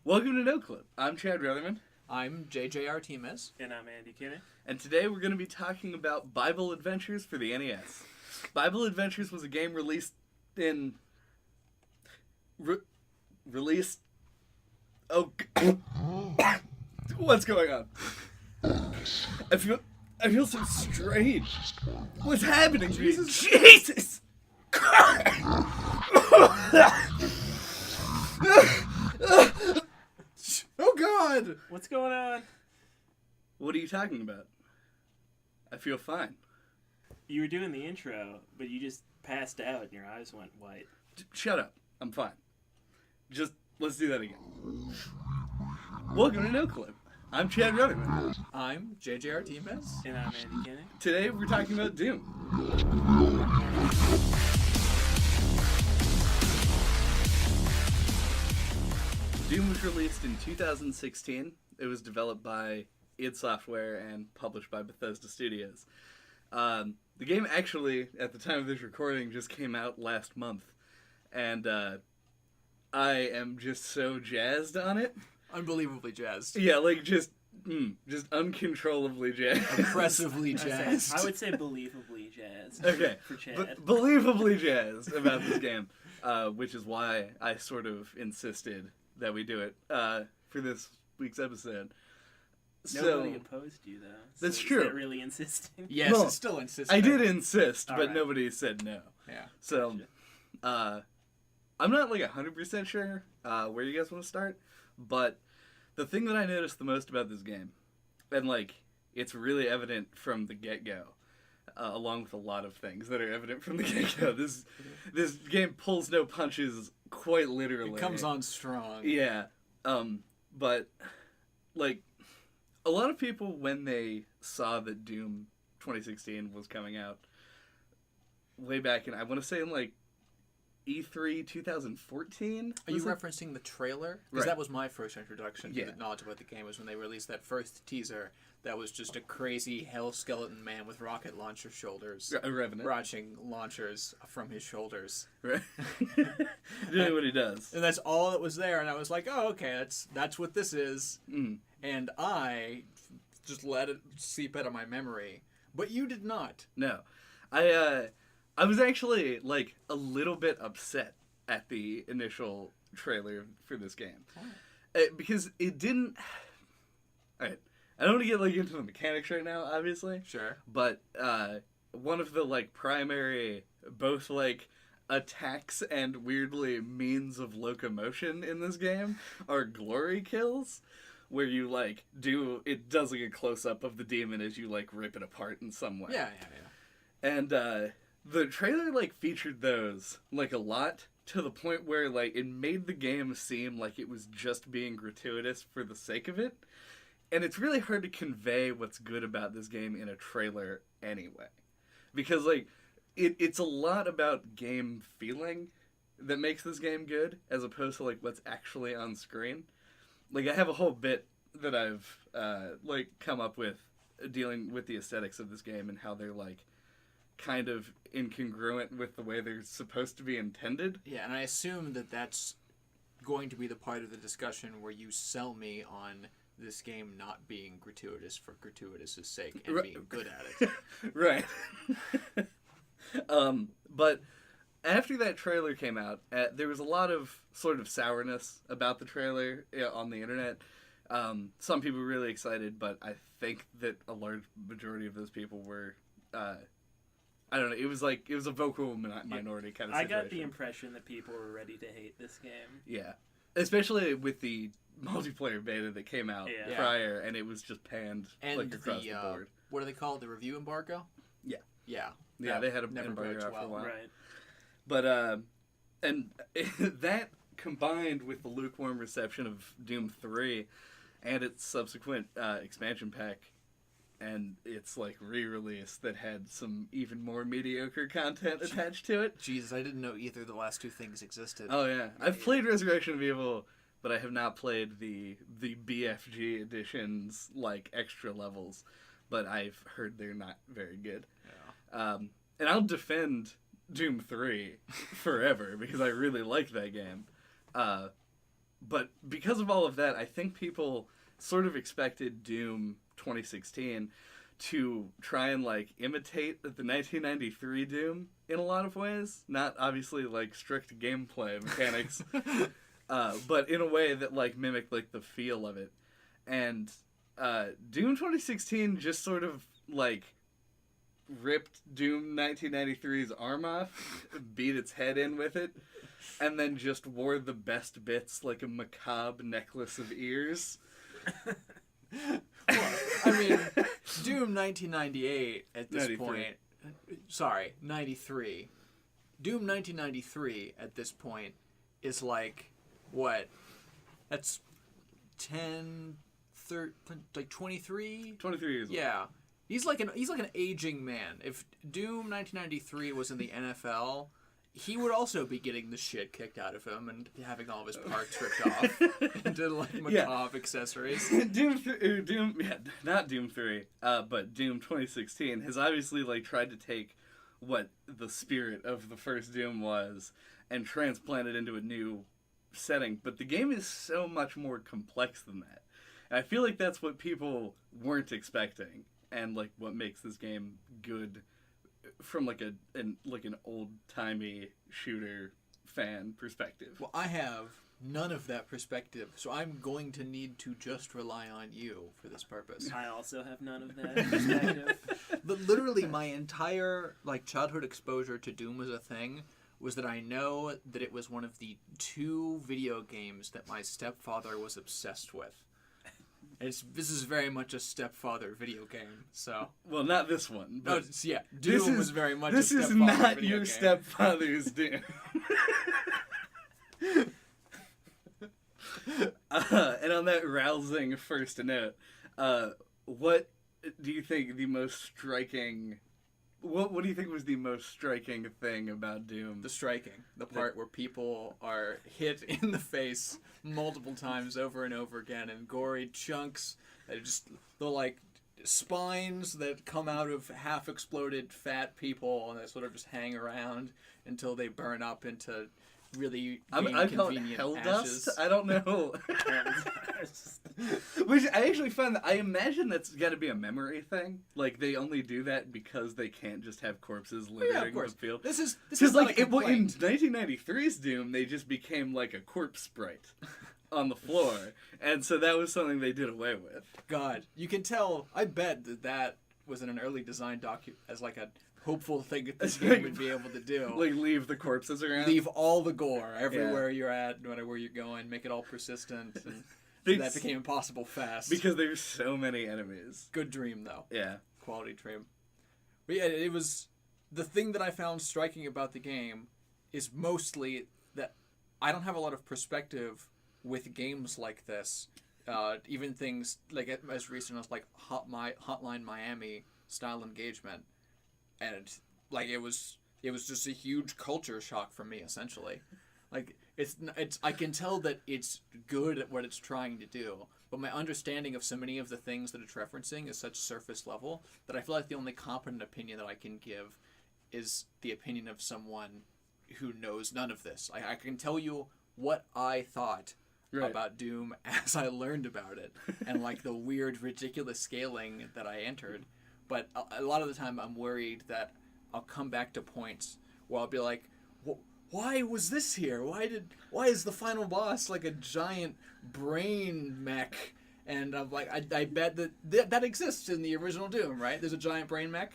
Welcome to NOCLIP. I'm Chad Rutherman. I'm JJ Artemis. And I'm Andy Kinney. And today we're going to be talking about Bible Adventures for the NES. Bible Adventures was a game released in... released... Oh... What's going on? I feel so strange. What's happening? Jesus! Oh God! What's going on? What are you talking about? I feel fine. You were doing the intro, but you just passed out and your eyes went white. Shut up. I'm fine. Just, let's do that again. Welcome to NOCLIP. I'm Chad Rutherman. I'm JJ Artemis. And I'm Andy Kinney. Today we're talking about Doom. Doom was released in 2016. It was developed by id Software and published by Bathesda Studios. The game actually, at the time of this recording, just came out last month. And I am just so jazzed on it. Unbelievably jazzed. Yeah, like just uncontrollably jazzed. Impressively jazzed. I would say believably jazzed. Okay, For Chad. believably jazzed about this game, which is why I sort of insisted that we do it for this week's episode. Nobody opposed you, though. So That's true. Is that really insisting? Yes, Well, it's still insistent. I did insist, All but right. nobody said no. Yeah. So, I'm not like 100% sure where you guys want to start, but the thing that I noticed the most about this game, and like it's really evident from the get-go, along with a lot of things that are evident from the get-go, this game pulls no punches quite literally. It comes on strong. Yeah, but like a lot of people when they saw that Doom 2016 was coming out way back in, I want to say in like E3 2014. Are you referencing the trailer? Because Right. that was my first introduction to the knowledge about the game, was when they released that first teaser that was just a crazy hell skeleton man with rocket launcher shoulders. Revenant. Launching launchers from his shoulders. Right. Doing what he does. And that's all that was there, and I was like, oh, okay, that's what this is. Mm. And I just let it seep out of my memory. But you did not. No. I was actually like a little bit upset at the initial trailer for this game. Because it didn't... Alright. I don't want to get like into the mechanics right now, obviously. Sure. But one of the like primary both like attacks and weirdly means of locomotion in this game are glory kills, where you like it does like a close up of the demon as you like rip it apart in some way. Yeah. And the trailer like featured those like a lot, to the point where like it made the game seem like it was just being gratuitous for the sake of it. And it's really hard to convey what's good about this game in a trailer anyway. Because, like, it's a lot about game feeling that makes this game good, as opposed to, like, what's actually on screen. Like, I have a whole bit that I've, come up with dealing with the aesthetics of this game and how they're, like, kind of incongruent with the way they're supposed to be intended. Yeah, and I assume that that's going to be the part of the discussion where you sell me on this game not being gratuitous for gratuitous' sake and being good at it. Right. But after that trailer came out, there was a lot of sort of sourness about the trailer on the internet. Some people were really excited, but I think that a large majority of those people were... I don't know. It was a vocal minority kind of situation. I got the impression that people were ready to hate this game. Yeah. Especially with the multiplayer beta that came out prior, and it was just panned like across the board. What do they call it? The review embargo? Yeah. Yeah. Yeah, they had an never embargo worked out for a while. Right. But, and that combined with the lukewarm reception of Doom 3 and its subsequent expansion pack, and its like re-release that had some even more mediocre content attached to it. Jesus, I didn't know either of the last two things existed. Oh yeah, I've played Resurrection of Evil, but I have not played the BFG editions like extra levels. But I've heard they're not very good. Yeah. And I'll defend Doom 3 forever because I really like that game. But because of all of that, I think people sort of expected Doom 2016 to try and, like, imitate the 1993 Doom in a lot of ways. Not, obviously, like, strict gameplay mechanics, but in a way that, like, mimicked, like, the feel of it. And Doom 2016 just sort of, like, ripped Doom 1993's arm off, beat its head in with it, and then just wore the best bits like a macabre necklace of ears. Well, I mean, Doom 1998 at this 93. point... Sorry, 93. Doom 1993 at this point is like, what? That's 10... like 23? 23 years old. Yeah. He's like an aging man. If Doom 1993 was in the NFL, he would also be getting the shit kicked out of him and having all of his parts ripped off into like macabre accessories. Not Doom 3, but Doom 2016 has obviously like tried to take what the spirit of the first Doom was and transplant it into a new setting. But the game is so much more complex than that. And I feel like that's what people weren't expecting. And like what makes this game good from like an old-timey shooter fan perspective. Well, I have none of that perspective, so I'm going to need to just rely on you for this purpose. I also have none of that perspective. But literally my entire like childhood exposure to Doom as a thing was that I know that it was one of the 2 video games that my stepfather was obsessed with. This is very much a stepfather video game, so... Well, not this one. But Doom was very much a stepfather video game. This is not video your game. stepfather's Doom. And on that rousing first note, what do you think the most striking... What do you think was the most striking thing about Doom? The striking. The part where people are hit in the face multiple times over and over again in gory chunks that are just the like spines that come out of half-exploded fat people and they sort of just hang around until they burn up into really I call it hell ashes. dust. I don't know. Which I actually find that I imagine that's got to be a memory thing. Like they only do that because they can't just have corpses littering the field. This is like in 1993's Doom, they just became like a corpse sprite on the floor, and so that was something they did away with. God, you can tell. I bet that was in an early design as like a hopeful thing that this game would be able to do. Like leave the corpses around. Leave all the gore everywhere you're at, no matter where you're going. Make it all persistent. And that became impossible fast. Because there's so many enemies. Good dream, though. Yeah. Quality dream. But yeah, it was... The thing that I found striking about the game is mostly that I don't have a lot of perspective with games like this. Even things like as recent as like Hotline Miami style engagement. And like it was just a huge culture shock for me, essentially. Like it's I can tell that it's good at what it's trying to do, but my understanding of so many of the things that it's referencing is such surface level that I feel like the only competent opinion that I can give is the opinion of someone who knows none of this. I can tell you what I thought about Doom as I learned about it, and like the weird, ridiculous scaling that I entered. But a lot of the time I'm worried that I'll come back to points where I'll be like, why was this here? Why is the final boss like a giant brain mech? And I'm like, I bet that exists in the original Doom, right? There's a giant brain mech?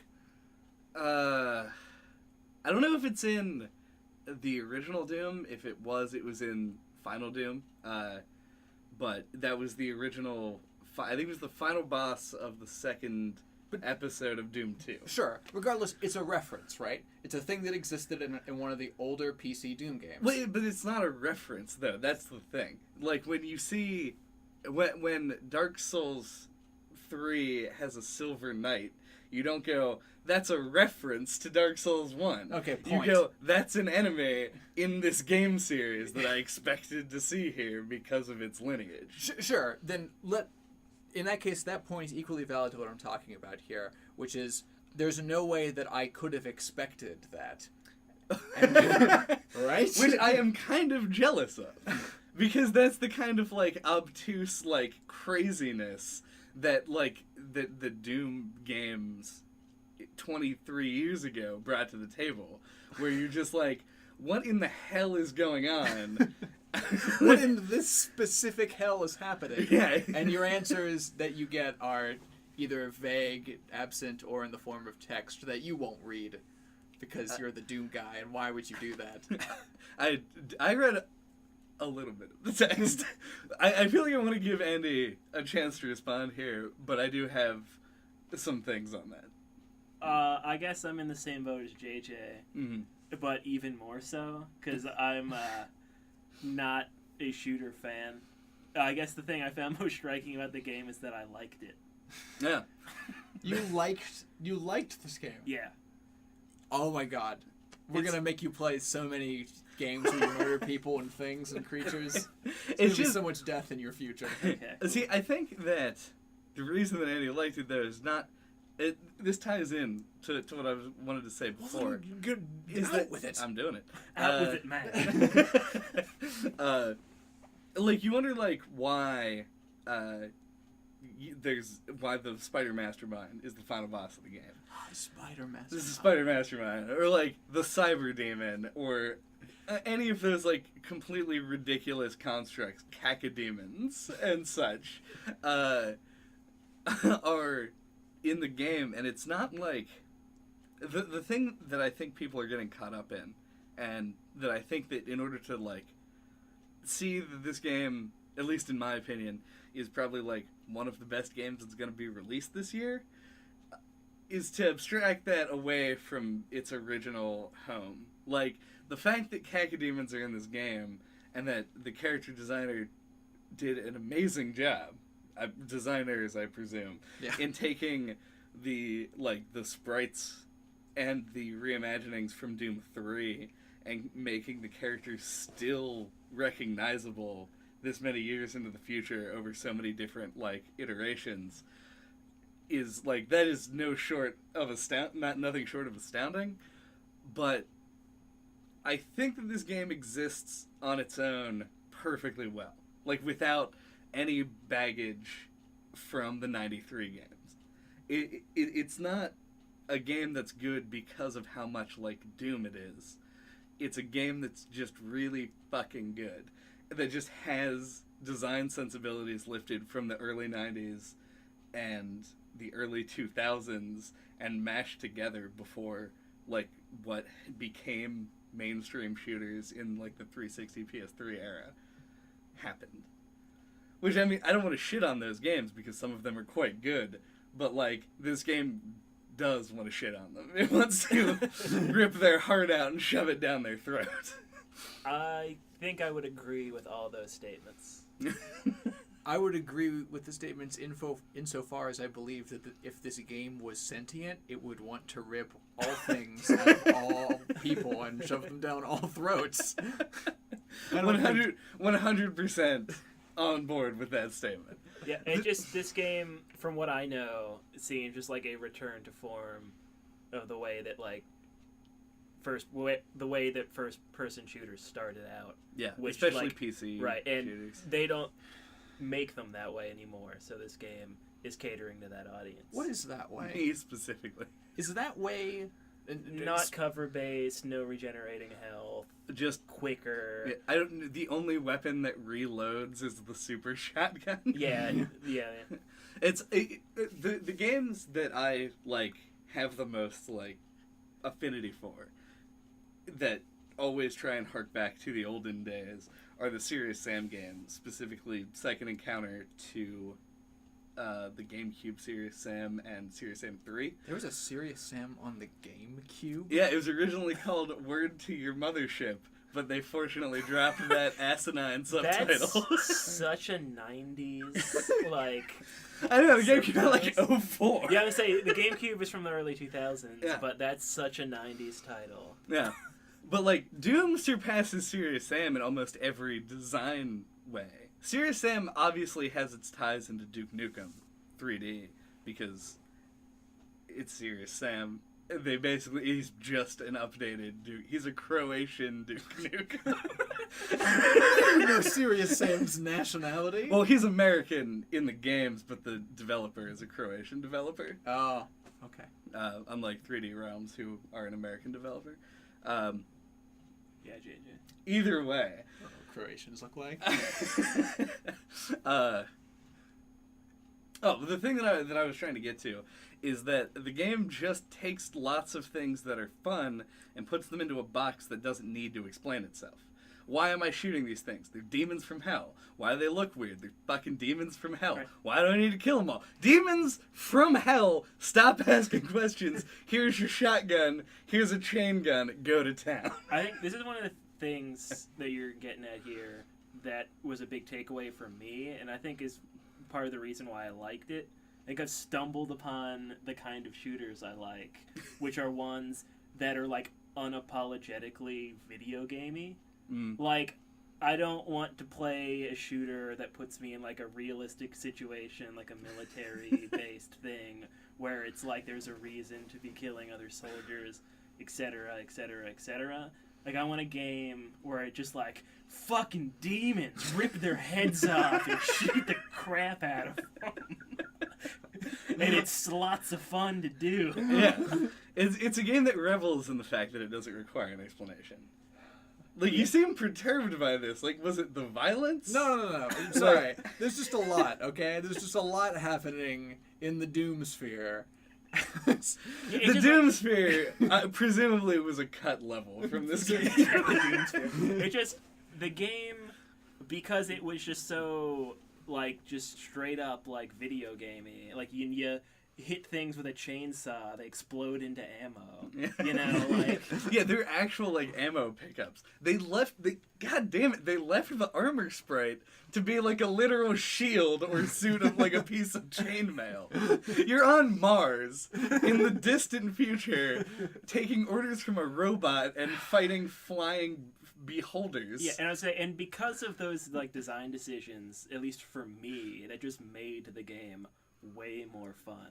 I don't know if it's in the original Doom. If it was in Final Doom. But that was the original... I think it was the final boss of the second... episode of Doom 2. Sure. Regardless, it's a reference, right? It's a thing that existed in one of the older PC Doom games. Wait, but it's not a reference, though. That's the thing. Like, when you see... When Dark Souls 3 has a Silver Knight, you don't go, that's a reference to Dark Souls 1. Okay, point. You go, that's an enemy in this game series that I expected to see here because of its lineage. Sure. Then in that case, that point is equally valid to what I'm talking about here, which is there's no way that I could have expected that. Right? Which I am kind of jealous of. Because that's the kind of, like, obtuse, like, craziness that, like, the Doom games 23 years ago brought to the table. Where you're just like, what in the hell is going on? What in this specific hell is happening? Yeah. And your answers that you get are either vague, absent, or in the form of text that you won't read because you're the Doom guy, and why would you do that? I read a little bit of the text. I feel like I want to give Andy a chance to respond here, but I do have some things on that. I guess I'm in the same boat as JJ, Mm-hmm. but even more so, because I'm not a shooter fan. I guess the thing I found most striking about the game is that I liked it. Yeah. You liked this game? Yeah. Oh my god. We're gonna make you play so many games where you murder people and things and creatures. It's just so much death in your future. Okay. See, I think that the reason that Andy liked it, though, is not... this ties in to what I wanted to say before. Good. Is Out that with it. I'm doing it. Out with it, man. Like, you wonder, like, why why the Spider Mastermind is the final boss of the game. Spider Mastermind. This is Spider Mastermind, or like the Cyber Demon, or any of those like completely ridiculous constructs, cacodemons and such, are in the game, and it's not like the thing that I think people are getting caught up in, and that I think that in order to like see that this game, at least in my opinion, is probably like one of the best games that's going to be released this year, is to abstract that away from its original home. Like, the fact that cacodemons are in this game, and that the character designer did an amazing job, designers, I presume, in taking the sprites and the reimaginings from Doom 3 and making the characters still recognizable this many years into the future over so many different, like, iterations, is, like, that is nothing short of astounding, but I think that this game exists on its own perfectly well. Like, without any baggage from the 93 games. It's not a game that's good because of how much like Doom it is. It's a game that's just really fucking good. That just has design sensibilities lifted from the early 90s and the early 2000s and mashed together before, like, what became mainstream shooters in, like, the 360 PS3 era happened. Which, I mean, I don't want to shit on those games because some of them are quite good, but, like, this game does want to shit on them. It wants to rip their heart out and shove it down their throat. I think I would agree with all those statements. I would agree with the statements insofar as I believe that if this game was sentient, it would want to rip all things out of all people and shove them down all throats. 100% on board with that statement. Yeah, and just this game, from what I know, seems just like a return to form of the way that first person shooters started out. Yeah, which, especially like, PC right, and shooters. they don't make them that way anymore. So this game is catering to that audience. What is that way? Me specifically. Is that way not cover based, no regenerating health, just quicker. Yeah, I don't. The only weapon that reloads is the super shotgun. Yeah. It's the games that I like have the most like affinity for, that always try and hark back to the olden days, are the Serious Sam games, specifically Second Encounter to the GameCube Serious Sam and Serious Sam 3. There was a Serious Sam on the GameCube? Yeah, it was originally called Word to Your Mothership, but they fortunately dropped that asinine subtitle. That's such a 90s, like... I know, the GameCube had like 04. Yeah, I would say the GameCube is from the early 2000s, yeah. But that's such a 90s title. Yeah. But, like, Doom surpasses Serious Sam in almost every design way. Serious Sam obviously has its ties into Duke Nukem 3D, because it's Serious Sam, they basically, he's just an updated Duke. He's a Croatian Duke Nukem. No, serious Sam's nationality. Well, he's American in the games, but the developer is a Croatian developer. Oh, okay. Unlike 3D Realms, who are an American developer. Yeah, JJ. Either way. What do Croatians look like? The thing that I was trying to get to is that the game just takes lots of things that are fun and puts them into a box that doesn't need to explain itself. Why am I shooting these things? They're demons from hell. Why do they look weird? They're fucking demons from hell. Right. Why do I need to kill them all? Demons from hell! Stop asking questions. Here's your shotgun. Here's a chain gun. Go to town. I think this is one of the things that you're getting at here that was a big takeaway for me, and I think is part of the reason why I liked it. I think I've stumbled upon the kind of shooters I like, which are ones that are like unapologetically video gamey. Like, I don't want to play a shooter that puts me in like a realistic situation, like a military-based thing, where it's like there's a reason to be killing other soldiers, etc., etc., etc. Like, I want a game where it just like fucking demons rip their heads off and shoot the crap out of them. And it's lots of fun to do. Yeah. It's a game that revels in the fact that it doesn't require an explanation. Like, you seem perturbed by this. Like, was it the violence? No. I'm sorry. There's just a lot, okay? There's just a lot happening in the Doom sphere. The Doom sphere, presumably, was a cut level from this game. It just, the game, because it was just so, like, just straight up, like, video gamey. Like, you hit things with a chainsaw, they explode into ammo. You know, like... Yeah, they're actual, like, ammo pickups. God damn it, they left the armor sprite to be, like, a literal shield or suit of, like, a piece of chainmail. You're on Mars, in the distant future, taking orders from a robot and fighting flying beholders. Yeah, and I would say, and because of those, like, design decisions, at least for me, that just made the game way more fun.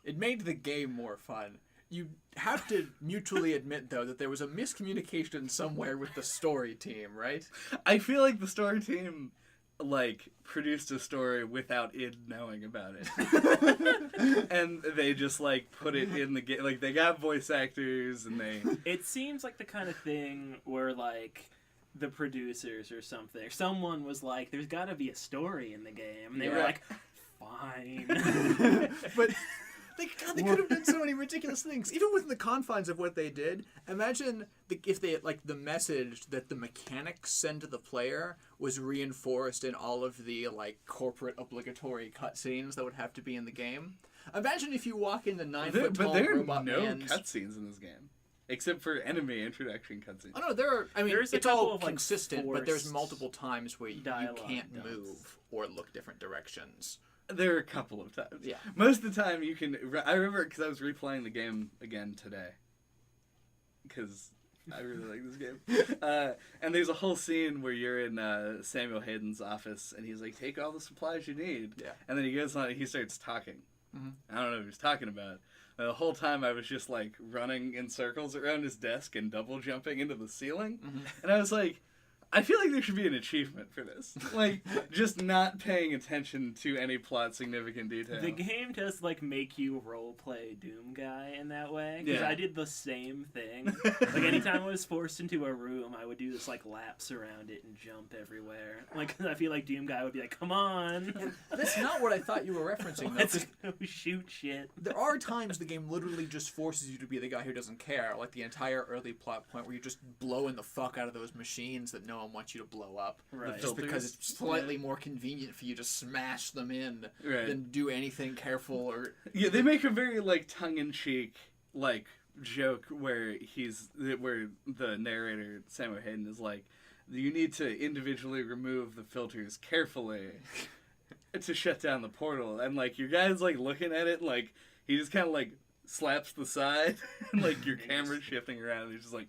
It made the game more fun. You have to mutually admit, though, that there was a miscommunication somewhere with the story team, right? I feel like the story team, like, produced a story without id knowing about it. And they just, like, put it in the game. Like, they got voice actors, and they... It seems like the kind of thing where, like, the producers or something, someone was like, there's gotta be a story in the game. And they were like... Fine. But they could have done so many ridiculous things, even within the confines of what they did. Imagine if they like the message that the mechanics send to the player was reinforced in all of the like corporate obligatory cutscenes that would have to be in the game. Imagine if you walk into 9-foot tall robot But there are no man's... cutscenes in this game. Except for enemy introduction cutscenes. Oh no, there are. I mean, There's a it's all couple of, like, consistent, but there's forced multiple times where you can't dialogue move or look different directions. There are a couple of times. Yeah. Most of the time you can... I remember because I was replaying the game again today. Because I really like this game. And there's a whole scene where you're in Samuel Hayden's office and he's like, take all the supplies you need. Yeah. And then he goes on and he starts talking. Mm-hmm. I don't know what he was talking about. The whole time I was just like running in circles around his desk and double jumping into the ceiling. Mm-hmm. And I was like, I feel like there should be an achievement for this. Like, just not paying attention to any plot significant detail. The game does, like, make you roleplay Doom Guy in that way. Because Yeah. I did the same thing. Like, anytime I was forced into a room, I would do this, like, laps around it and jump everywhere. Like, I feel like Doom Guy would be like, come on! That's not what I thought you were referencing, though. Let's 'Cause go shoot shit. there are times the game literally just forces you to be the guy who doesn't care. Like the entire early plot point where you're just blowing the fuck out of those machines that no one wants you to blow up. Right. Just because it's slightly more convenient for you to smash them in Right. than do anything careful or... Yeah, they make a very, like, tongue-in-cheek, like, joke where the narrator, Samuel Hayden, is like, you need to individually remove the filters carefully to shut down the portal. And, like, your guy's, like, looking at it, and, like, he just kind of, like, slaps the side, and, like, your camera's shifting around, and he's just like,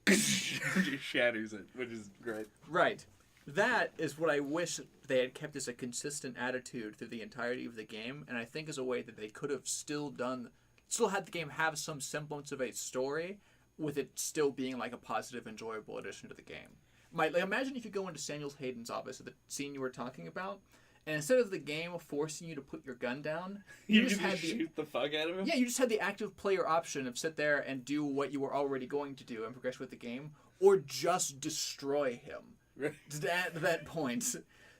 just shatters it, which is great. Right. That is what I wish they had kept as a consistent attitude through the entirety of the game, and I think is a way that they could have still done still had the game have some semblance of a story, with it still being like a positive, enjoyable addition to the game. Like, imagine if you go into Samuel Hayden's office at the scene you were talking about, and instead of the game forcing you to put your gun down, you just had shoot the fuck out of him? Yeah, you just had the active player option of sit there and do what you were already going to do and progress with the game, or just destroy him. Right. At that point.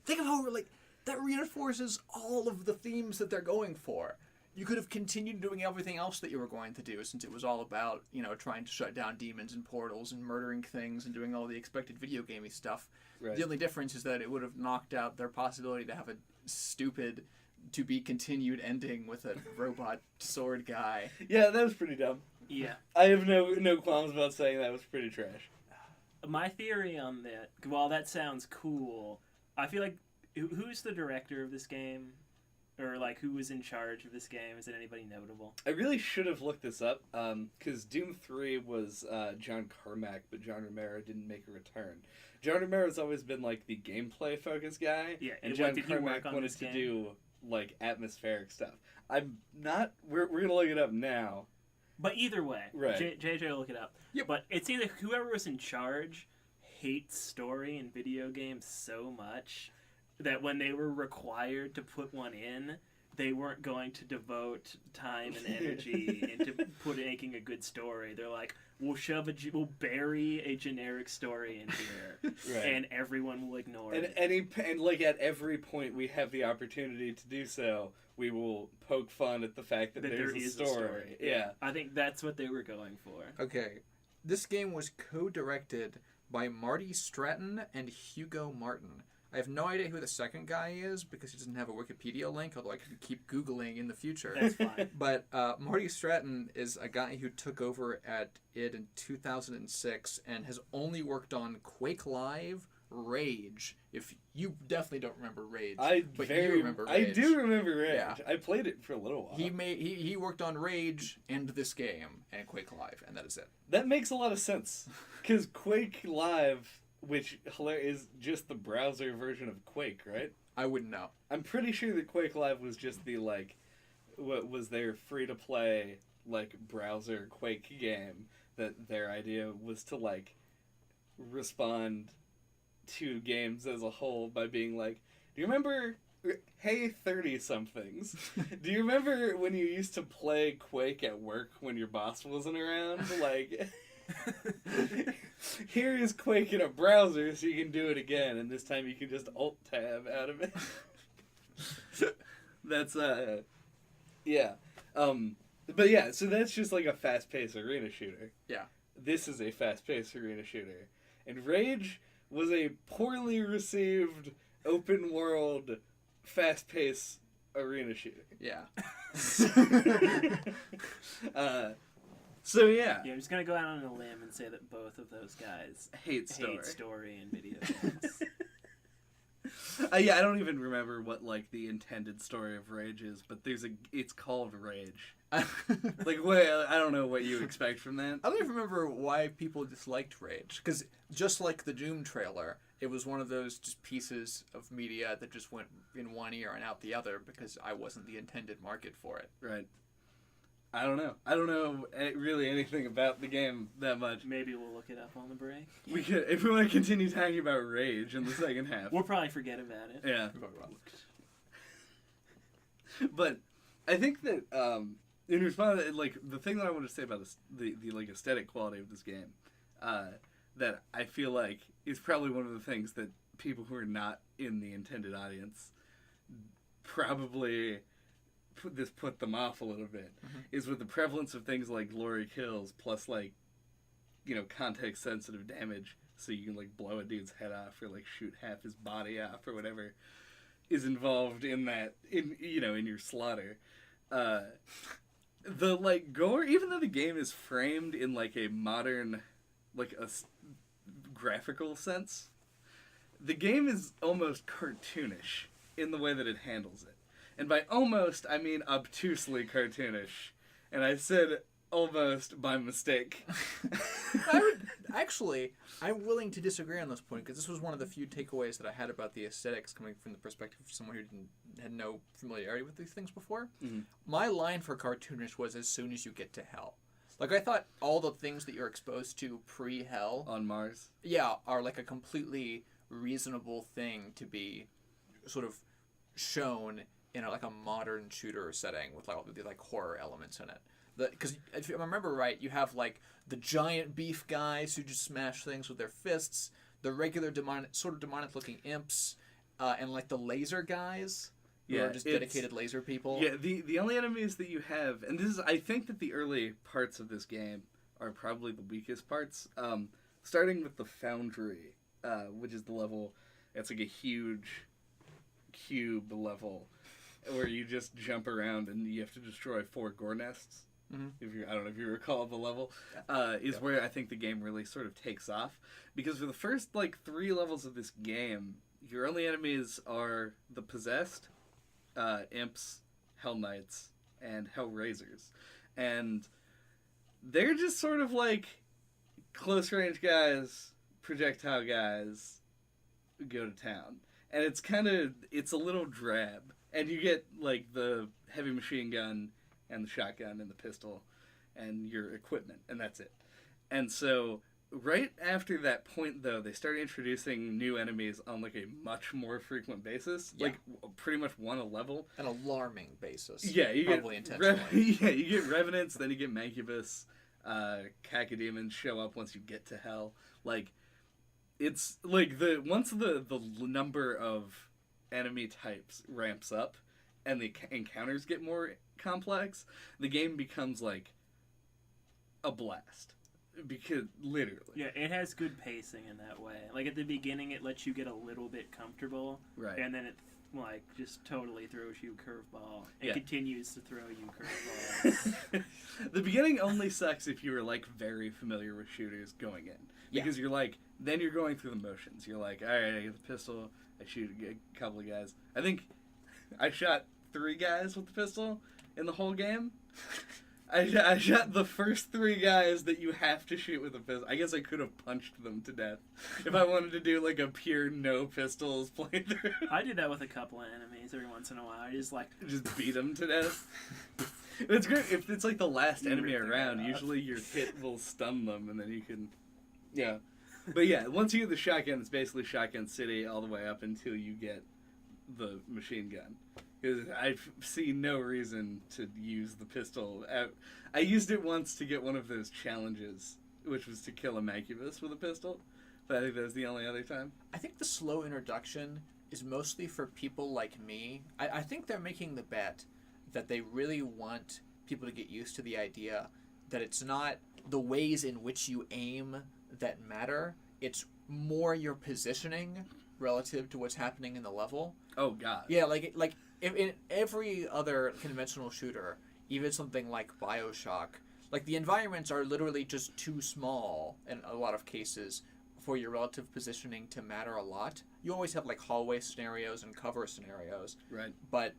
Think of how, like, that reinforces all of the themes that they're going for. You could have continued doing everything else that you were going to do, since it was all about, trying to shut down demons and portals and murdering things and doing all the expected video gamey stuff. Right. The only difference is that it would have knocked out their possibility to have a stupid, to be continued ending with a robot sword guy. Yeah, that was pretty dumb. Yeah. I have no qualms about saying that was pretty trash. My theory on that, while that sounds cool, I feel like, who's the director of this game? Or, like, who was in charge of this game? Is it anybody notable? I really should have looked this up, because Doom 3 was John Carmack, but John Romero didn't make a return. John Romero's always been, like, the gameplay-focused guy, yeah, and John Carmack wanted to do, like, atmospheric stuff. I'm not... We're gonna look it up now. But either way, right. JJ will look it up. Yep. But it's either whoever was in charge hates story in video games so much that when they were required to put one in, they weren't going to devote time and energy into making a good story. They're like, we'll bury a generic story in here, right. and everyone will ignore it. And like at every point we have the opportunity to do so, we will poke fun at the fact that there's a story. Yeah, I think that's what they were going for. Okay, this game was co-directed by Marty Stratton and Hugo Martin. I have no idea who the second guy is because he doesn't have a Wikipedia link, although I could keep Googling in the future. That's fine. But Marty Stratton is a guy who took over at id in 2006 and has only worked on Quake Live, Rage. If you definitely don't remember Rage, but you remember Rage. I do remember Rage. Yeah. I played it for a little while. He worked on Rage and this game and Quake Live, and that is it. That makes a lot of sense because Quake Live, which is just the browser version of Quake, right? I wouldn't know. I'm pretty sure that Quake Live was just the, like, what was their free-to-play, like, browser Quake game, that their idea was to, like, respond to games as a whole by being like, do you remember, hey 30-somethings, do you remember when you used to play Quake at work when your boss wasn't around? Like... Here is Quake in a browser, so you can do it again, and this time you can just Alt-Tab out of it. That's, yeah. But yeah, so that's just like a fast-paced arena shooter. Yeah. This is a fast-paced arena shooter. And Rage was a poorly received, open-world, fast-paced arena shooter. Yeah. So yeah. Yeah, I'm just gonna go out on a limb and say that both of those guys hate story in video games. Yeah, I don't even remember what like the intended story of Rage is, but it's called Rage. Like, wait, I don't know what you expect from that. I don't even remember why people disliked Rage, because just like the Doom trailer, it was one of those just pieces of media that just went in one ear and out the other because I wasn't the intended market for it. Right. I don't know. I don't know really anything about the game that much. Maybe we'll look it up on the break. We could, if we want to continue talking about Rage in the second half. We'll probably forget about it. Yeah. But I think that in response, like the thing that I want to say about this, the like aesthetic quality of this game, that I feel like is probably one of the things that people who are not in the intended audience probably put them off a little bit, is with the prevalence of things like glory kills plus like, context sensitive damage, so you can like blow a dude's head off or like shoot half his body off or whatever is involved in that, in your slaughter. The like gore, even though the game is framed in like a modern, like a graphical sense, the game is almost cartoonish in the way that it handles it. And by almost, I mean obtusely cartoonish. And I said almost by mistake. I'm willing to disagree on this point because this was one of the few takeaways that I had about the aesthetics coming from the perspective of someone who had no familiarity with these things before. Mhm. My line for cartoonish was as soon as you get to hell. Like, I thought all the things that you're exposed to pre-hell On Mars. yeah, are like a completely reasonable thing to be sort of shown in like a modern shooter setting with like all the like horror elements in it. Because if I remember right, you have like the giant beef guys who just smash things with their fists, the regular sort of demonic looking imps, and like the laser guys who are just dedicated laser people. Yeah, the only enemies that you have, and this is, I think that the early parts of this game are probably the weakest parts. Starting with the Foundry, which is the level, it's like a huge cube level where you just jump around and you have to destroy 4 gore nests. Mm-hmm. I don't know if you recall the level, where I think the game really sort of takes off. Because for the first, like, 3 levels of this game, your only enemies are the Possessed, Imps, Hell Knights, and Hellraisers. And they're just sort of like close-range guys, projectile guys, go to town. And it's a little drab. And you get, like, the heavy machine gun and the shotgun and the pistol and your equipment, and that's it. And so right after that point, though, they start introducing new enemies on like a much more frequent basis, like pretty much one a level. An alarming basis. Yeah, you probably get intentionally. you get revenants, then you get Mancubus, cacodemons show up once you get to hell. Like, it's like once the number of enemy types ramps up and the encounters get more complex, the game becomes like a blast. Because literally, yeah, it has good pacing in that way. Like at the beginning, it lets you get a little bit comfortable, right? And then it like just totally throws you a curveball. It continues to throw you curveballs. The beginning only sucks if you were like very familiar with shooters going in, because you're like, then you're going through the motions. You're like, all right, I get the pistol, I shoot a couple of guys. I think I shot 3 guys with the pistol in the whole game. I shot the first 3 guys that you have to shoot with a pistol. I guess I could have punched them to death if I wanted to do like a pure no pistols playthrough. I do that with a couple of enemies every once in a while. I just like beat them to death. It's great if it's like the last enemy around. Usually your hit will stun them, and then you can, But yeah, once you get the shotgun, it's basically Shotgun City all the way up until you get the machine gun. Because I see no reason to use the pistol. I used it once to get one of those challenges, which was to kill a Mancubus with a pistol. But I think that was the only other time. I think the slow introduction is mostly for people like me. I think they're making the bet that they really want people to get used to the idea that it's not the ways in which you aim that matter. It's more your positioning relative to what's happening in the level. Oh, God. Yeah, like in every other conventional shooter, even something like BioShock, like the environments are literally just too small in a lot of cases for your relative positioning to matter a lot. You always have like hallway scenarios and cover scenarios. Right. But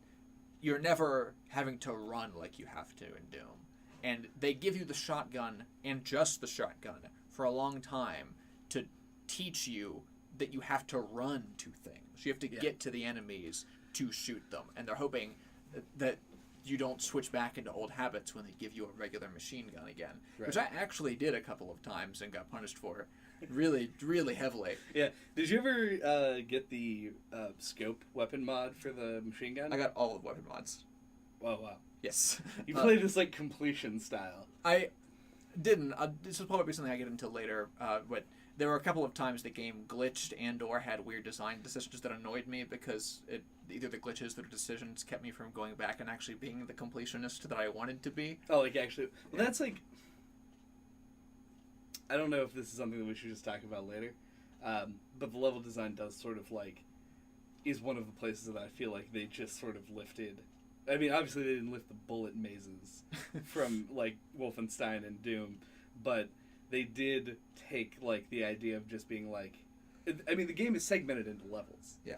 you're never having to run like you have to in Doom. And they give you the shotgun and just the shotgun for a long time to teach you that you have to run to things. You have to get to the enemies to shoot them, and they're hoping that you don't switch back into old habits when they give you a regular machine gun again, which I actually did a couple of times and got punished for really, really heavily. Yeah. Did you ever get the scope weapon mod for the machine gun? I got all of the weapon mods. Oh, wow. Yes. You played this like completion style. I didn't. This will probably be something I get into later, but there were a couple of times the game glitched and or had weird design decisions that annoyed me because either the glitches or the decisions kept me from going back and actually being the completionist that I wanted to be. Oh, like actually... Well, that's like... I don't know if this is something that we should just talk about later, but the level design does sort of like... is one of the places that I feel like they just sort of lifted... I mean, obviously they didn't lift the bullet mazes from like Wolfenstein and Doom, but they did take like the idea of just being like... I mean, the game is segmented into levels. Yeah.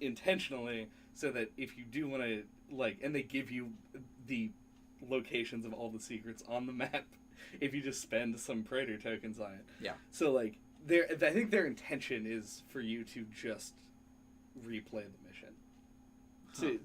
Intentionally, so that if you do want to, like... And they give you the locations of all the secrets on the map if you just spend some Praetor tokens on it. Yeah. So, like, I think their intention is for you to just replay the mission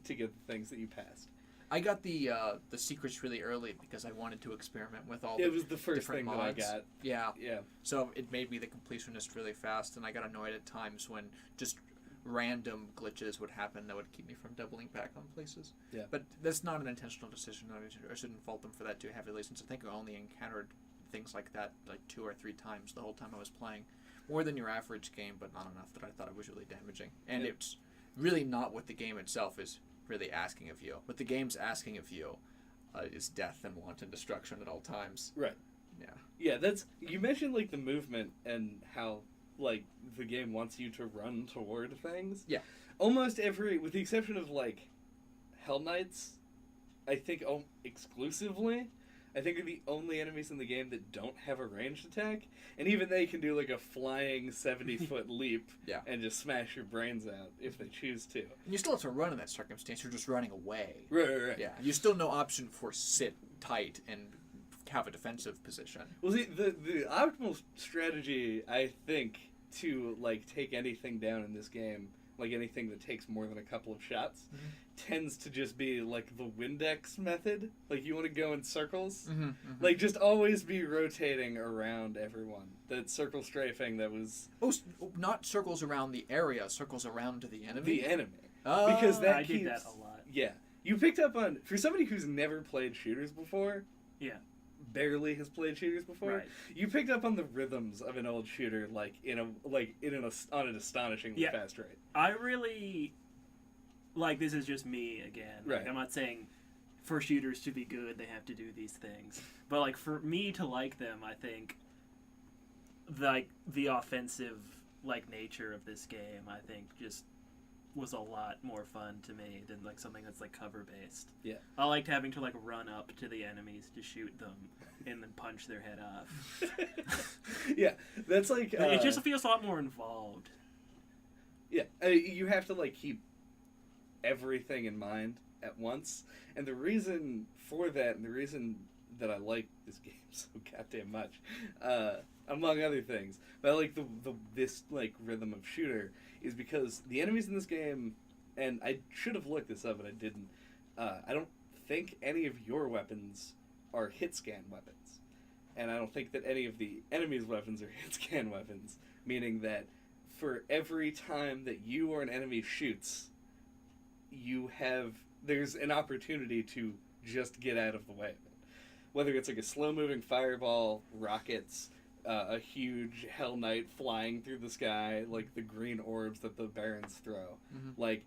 to get the things that you passed. I got the secrets really early because I wanted to experiment with all It was the first thing mods. that I got. Yeah. Yeah. So it made me the completionist really fast, and I got annoyed at times when just random glitches would happen that would keep me from doubling back on places. Yeah. But that's not an intentional decision. I shouldn't fault them for that too heavily, since I think I only encountered things like that like 2 or 3 times the whole time I was playing. More than your average game, but not enough that I thought it was really damaging. And it's really not what the game itself is really asking of you. What the game's asking of you is death and wanton destruction at all times. Right. Yeah. Yeah, that's... You mentioned, like, the movement and how, like, the game wants you to run toward things. Yeah. Almost every... With the exception of, like, Hell Knights, I think exclusively, I think are the only enemies in the game that don't have a ranged attack. And even they can do, like, a flying 70-foot leap and just smash your brains out if they choose to. And you still have to run in that circumstance. You're just running away. Right. Yeah. You still no option for sit tight and have a defensive position. Well, see, the optimal strategy, I think, to, like, take anything down in this game, like anything that takes more than a couple of shots, tends to just be, like, the Windex method. Like, you want to go in circles. Like, just always be rotating around everyone. That circle strafing that was... Oh, not circles around the area, circles around the enemy? The enemy. Oh, because that I keeps... did that a lot. Yeah. You picked up on... For somebody who's never played shooters before... Yeah. Barely has played shooters before. Right. You picked up on the rhythms of an old shooter, on an astonishingly fast rate. I really, like, this is just me again. Right. Like, I'm not saying for shooters to be good they have to do these things, but like for me to like them, I think like the offensive like nature of this game, I think just was a lot more fun to me than like something that's like cover based. Yeah. I liked having to like run up to the enemies to shoot them and then punch their head off. Yeah, that's like it just feels a lot more involved. Yeah, you have to like keep everything in mind at once, and the reason for that, and the reason that I like this game so goddamn much, among other things, but I like this like rhythm of shooter, is because the enemies in this game, and I should have looked this up but I didn't. I don't think any of your weapons are hit scan weapons, and I don't think that any of the enemies' weapons are hit scan weapons, meaning that for every time that you or an enemy shoots, there's an opportunity to just get out of the way of it. Whether it's like a slow-moving fireball, rockets, a huge Hell Knight flying through the sky, like the green orbs that the Barons throw. Like,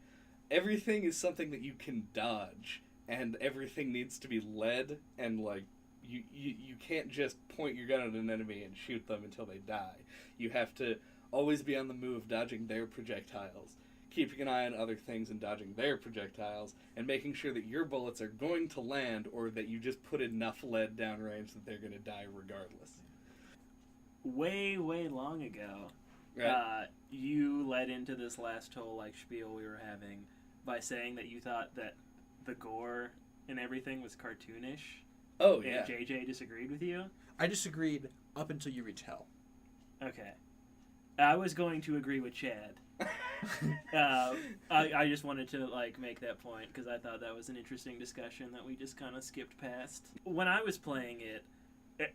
everything is something that you can dodge, and everything needs to be led, and like, you can't just point your gun at an enemy and shoot them until they die. You have to always be on the move, dodging their projectiles, keeping an eye on other things and dodging their projectiles, and making sure that your bullets are going to land, or that you just put enough lead downrange that they're going to die regardless. Way long ago, Right. you led into this last whole like spiel we were having by saying that you thought that the gore and everything was cartoonish. Oh, yeah. And JJ disagreed with you? I disagreed up until you reach hell. Okay. I was going to agree with Chad. I just wanted to like make that point because I thought that was an interesting discussion that we just kind of skipped past. When I was playing it,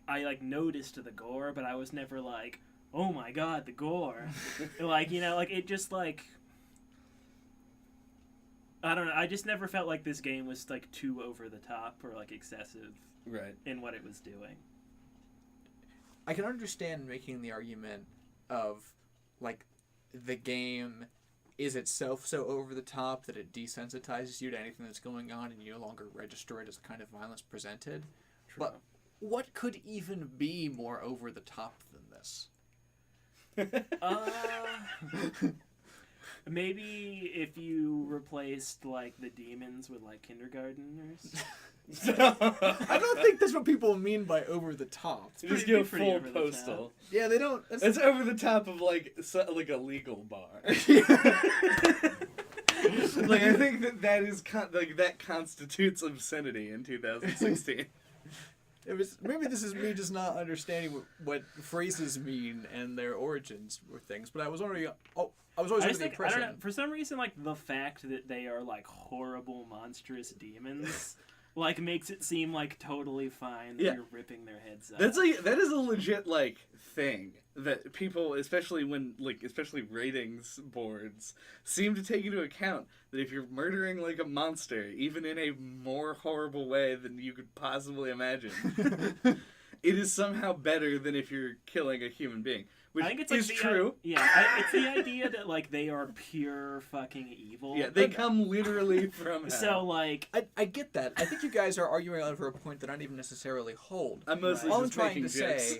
I like noticed the gore, but I was never like, oh my god, the gore. Like, you know, like it just like, I don't know, I just never felt like this game was like too over the top or like excessive in what it was doing. I can understand making the argument of like the game is itself so over the top that it desensitizes you to anything that's going on and you no longer register it as a kind of violence presented. True. But what could even be more over the top than this? Maybe if you replaced like the demons with like kindergartners. I don't think that's what people mean by over the top. You just go full postal. Yeah, they don't. It's over the top of like a legal bar. Like, I think that is that constitutes obscenity in 2016. Maybe this is me just not understanding what phrases mean and their origins or things. But I was already always under the impression. I don't know, for some reason, like the fact that they are like horrible, monstrous demons. Like, makes it seem, like, totally fine that you're ripping their heads off. That is a legit, like, thing that people, especially ratings boards, seem to take into account. That if you're murdering, like, a monster, even in a more horrible way than you could possibly imagine, it is somehow better than if you're killing a human being. Which I think it's is true. It's the idea that, like, they are pure fucking evil. Yeah, they come literally from hell. So, like... I get that. I think you guys are arguing over a point that I don't even necessarily hold. I'm mostly All I'm just trying making to jokes. say...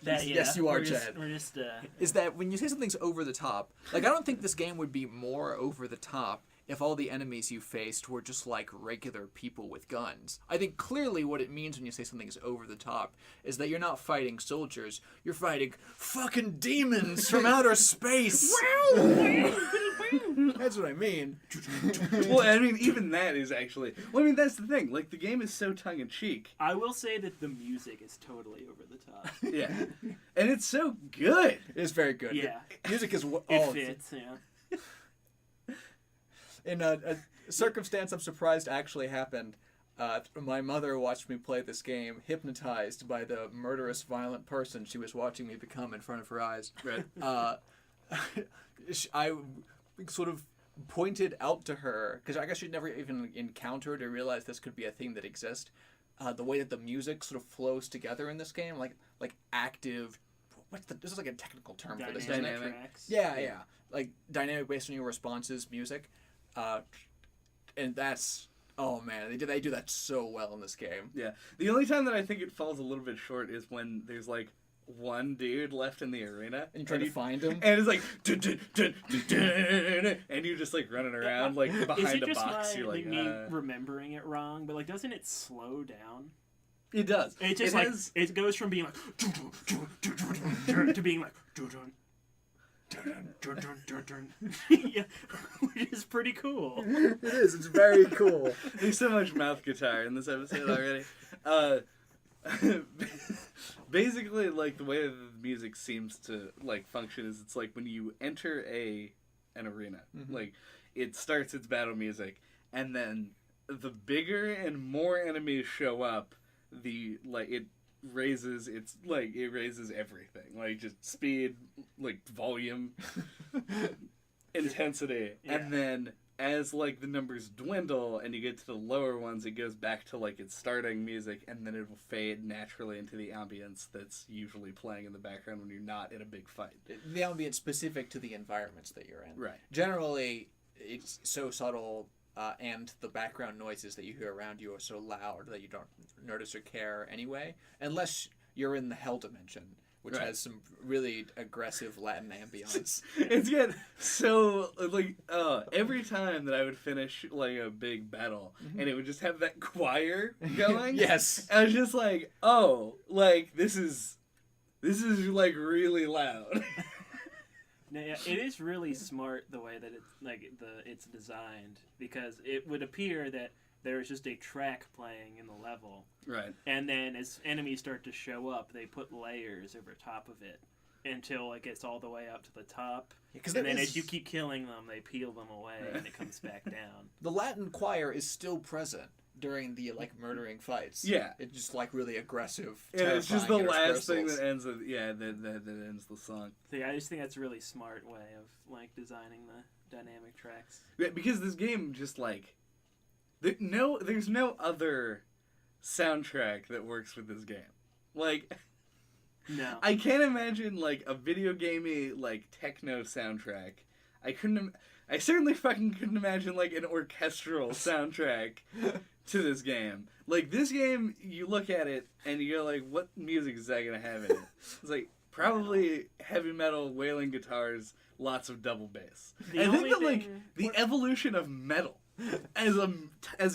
Yes, you are, Jed. Jed. We're just, is that when you say something's over the top, like, I don't think this game would be more over the top if all the enemies you faced were just like regular people with guns. I think clearly what it means when you say something is over the top is that you're not fighting soldiers, you're fighting fucking demons from outer space. That's what I mean. Well, I mean, even that is actually... Well, I mean, that's the thing. Like, the game is so tongue-in-cheek. I will say that the music is totally over the top. Yeah. And it's so good. It is very good. Yeah. Music is all... It fits, yeah. In a circumstance I'm surprised actually happened, my mother watched me play this game, hypnotized by the murderous, violent person she was watching me become in front of her eyes. Right. I sort of pointed out to her, because I guess she'd never even encountered or realized this could be a thing that exists, the way that the music sort of flows together in this game, like active... This is like a technical term for this, isn't it? Dynamic tracks. Yeah. Like dynamic based on your responses music. And that's... Oh man, they do that so well in this game. Yeah. The only time that I think it falls a little bit short is when there's like one dude left in the arena. And you try to find him? And it's like... Dun, dun, dun, dun, dun, and you're just like running around like behind a box. You're like, me remembering it wrong, but like doesn't it slow down? It does. It just it goes from being like to being like yeah, which is pretty cool. It is. It's very cool. There's so much mouth guitar in this episode already. Basically, like the way that the music seems to like function is it's like when you enter an arena, like it starts its battle music, and then the bigger and more enemies show up, it raises everything, like just speed, like volume, intensity, and then as like the numbers dwindle and you get to the lower ones, it goes back to like its starting music, and then it will fade naturally into the ambience that's usually playing in the background when you're not in a big fight. The ambience specific to the environments that you're in. Right. Generally, it's so subtle. And the background noises that you hear around you are so loud that you don't notice or care anyway, unless you're in the Hell Dimension, which has some really aggressive Latin ambience. It's good. So, like, every time that I would finish, like, a big battle, and it would just have that choir going, Yes. I was just like, oh, like, this is like, really loud. No, yeah, it is really smart the way that it's designed, because it would appear that there's just a track playing in the level, right? And then as enemies start to show up, they put layers over top of it until it gets all the way up to the top. And then as you keep killing them, they peel them away and it comes back down. The Latin choir is still present during the like murdering fights. Yeah, it's just like really aggressive. Yeah, it's just the last thing that ends with that ends the song. So yeah, I just think that's a really smart way of like designing the dynamic tracks. Yeah, because this game just like there's no other soundtrack that works with this game. Like, no, I can't imagine like a video gamey like techno soundtrack. I certainly fucking couldn't imagine like an orchestral soundtrack to this game. Like, this game, you look at it and you're like, what music is that gonna have in it? It's like probably heavy metal, wailing guitars, lots of double bass. I think that like the evolution of metal as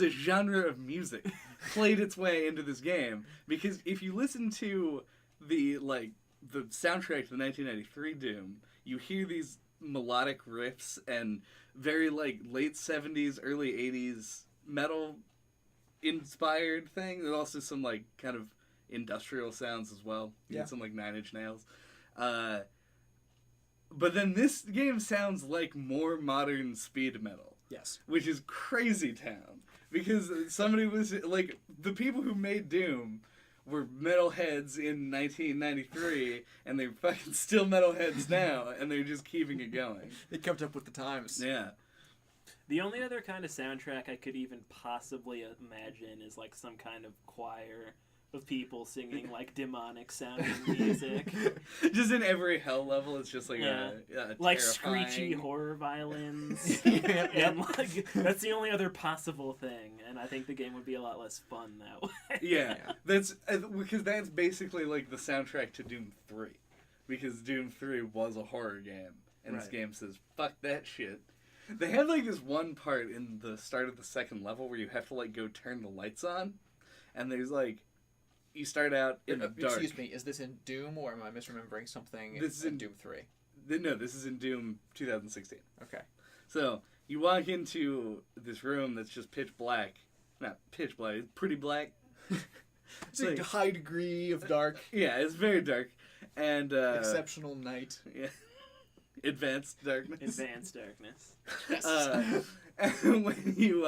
a genre of music played its way into this game, because if you listen to the soundtrack to the 1993 Doom, you hear these melodic riffs and very like late 70s, early 80s metal inspired thing. There's also some like kind of industrial sounds as well. You get some like Nine Inch Nails. But then this game sounds like more modern speed metal. Yes. Which is crazy town. Because somebody was like, the people who made Doom were metalheads in 1993, and they're fucking still metalheads now, and they're just keeping it going. They kept up with the times. Yeah. The only other kind of soundtrack I could even possibly imagine is like some kind of choir of people singing like demonic sounding music. Just in every hell level, it's just like a like terrifying... screechy horror violins. Yep. And like that's the only other possible thing, and I think the game would be a lot less fun that way. Yeah, that's because that's basically like the soundtrack to Doom 3, because Doom 3 was a horror game, and this game says fuck that shit. They had like this one part in the start of the second level where you have to like go turn the lights on, and there's like you start out in the dark. Excuse me, is this in Doom or am I misremembering something? This is in Doom 3. No, this is in Doom 2016. Okay. So you walk into this room that's just pitch black. Not pitch black, it's pretty black. It's like a high degree of dark. Yeah, it's very dark. And exceptional night. Yeah. Advanced darkness. Advanced darkness. Yes. And when you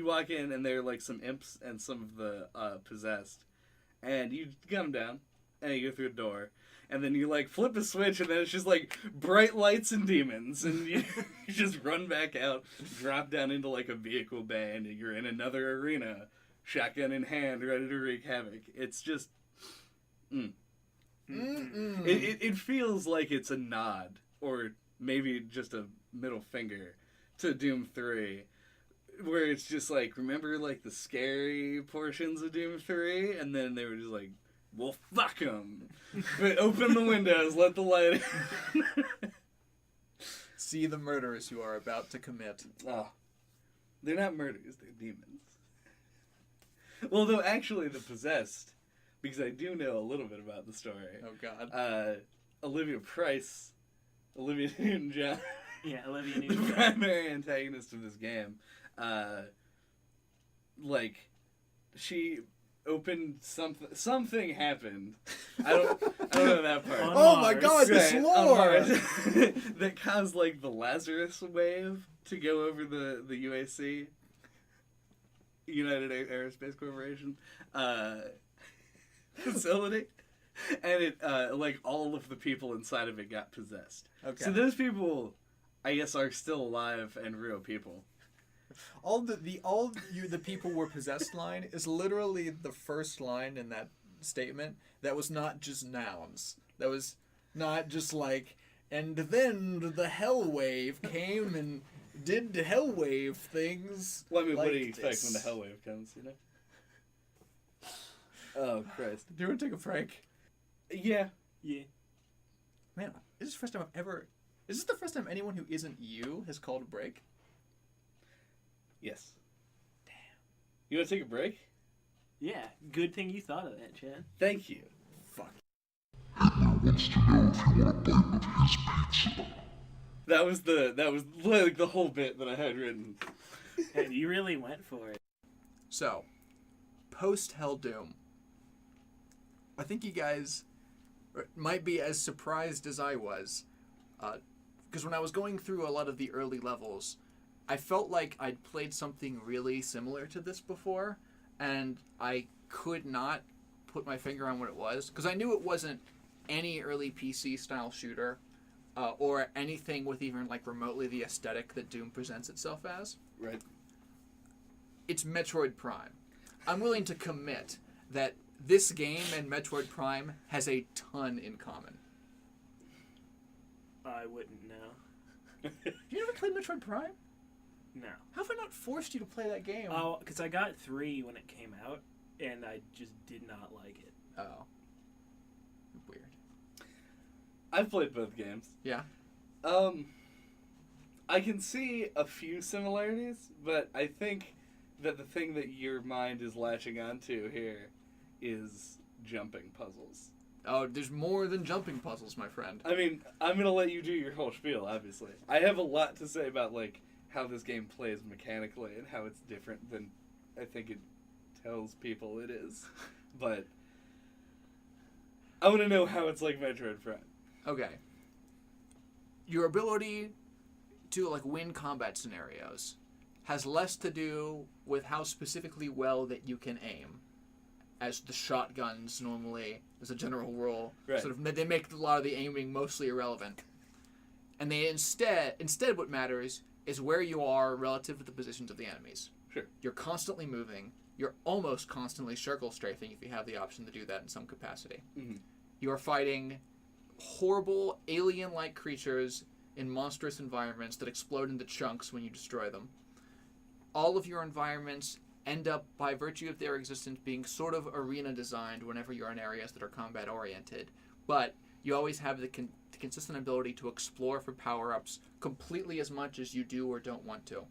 walk in and there are like some imps and some of the possessed, and you gun them down, and you go through a door, and then you like flip a switch, and then it's just like bright lights and demons, and you just run back out, drop down into like a vehicle bay, and you're in another arena, shotgun in hand, ready to wreak havoc. It's just, It feels like it's a nod, or maybe just a middle finger, to Doom 3. Where it's just like, remember like the scary portions of Doom 3? And then they were just like, well, fuck them. But open the windows, let the light in. See the murders you are about to commit. Oh. They're not murders, they're demons. Well, though, actually, the possessed, because I do know a little bit about the story. Oh, God. Olivia Newton-John. Yeah, Olivia The Newton-John. primary antagonist of this game. Like, she opened something happened. I don't know that part. On Oh my Mars. God, this Right, lore! on Mars. That caused like the Lazarus wave to go over the UAC, United Aerospace Corporation, facility, and it like all of the people inside of it got possessed. Okay. So those people, I guess, are still alive and real people. The people were possessed line is literally the first line in that statement that was not just nouns. That was not just like, and then the hell wave came and did the hell wave things. Well, I mean, like what do you expect this. when the hell wave comes, you know? Oh, Christ. Do you want to take a break? Yeah. Yeah. Man, is this the first time anyone who isn't you has called a break? Yes. Damn. You want to take a break? Yeah. Good thing you thought of that, Chad. Thank you. Fuck. Wants to know if you want a bite of his pizza. That was like the whole bit that I had written. Hey, you really went for it. So, post Hell Doom, I think you guys might be as surprised as I was, because when I was going through a lot of the early levels, I felt like I'd played something really similar to this before, and I could not put my finger on what it was, because I knew it wasn't any early PC-style shooter, or anything with even like remotely the aesthetic that Doom presents itself as. Right. It's Metroid Prime. I'm willing to commit that this game and Metroid Prime has a ton in common. I wouldn't know. You never played Metroid Prime? No. How have I not forced you to play that game? Oh, because I got 3 when it came out, and I just did not like it. Oh. Weird. I've played both games. Yeah? I can see a few similarities, but I think that the thing that your mind is latching onto here is jumping puzzles. Oh, there's more than jumping puzzles, my friend. I mean, I'm gonna let you do your whole spiel, obviously. I have a lot to say about, like, how this game plays mechanically and how it's different than I think it tells people it is. But I want to know how it's like Metroid Prime. Okay. Your ability to, like, win combat scenarios has less to do with how specifically well that you can aim, as the shotguns normally, as a general rule, Right. sort of they make a lot of the aiming mostly irrelevant. And they instead what matters is where you are relative to the positions of the enemies. Sure. You're constantly moving. You're almost constantly circle strafing if you have the option to do that in some capacity. Mm-hmm. You are fighting horrible alien-like creatures in monstrous environments that explode into chunks when you destroy them. All of your environments end up, by virtue of their existence, being sort of arena designed whenever you're in areas that are combat oriented. But you always have the consistent ability to explore for power-ups completely as much as you do or don't want to.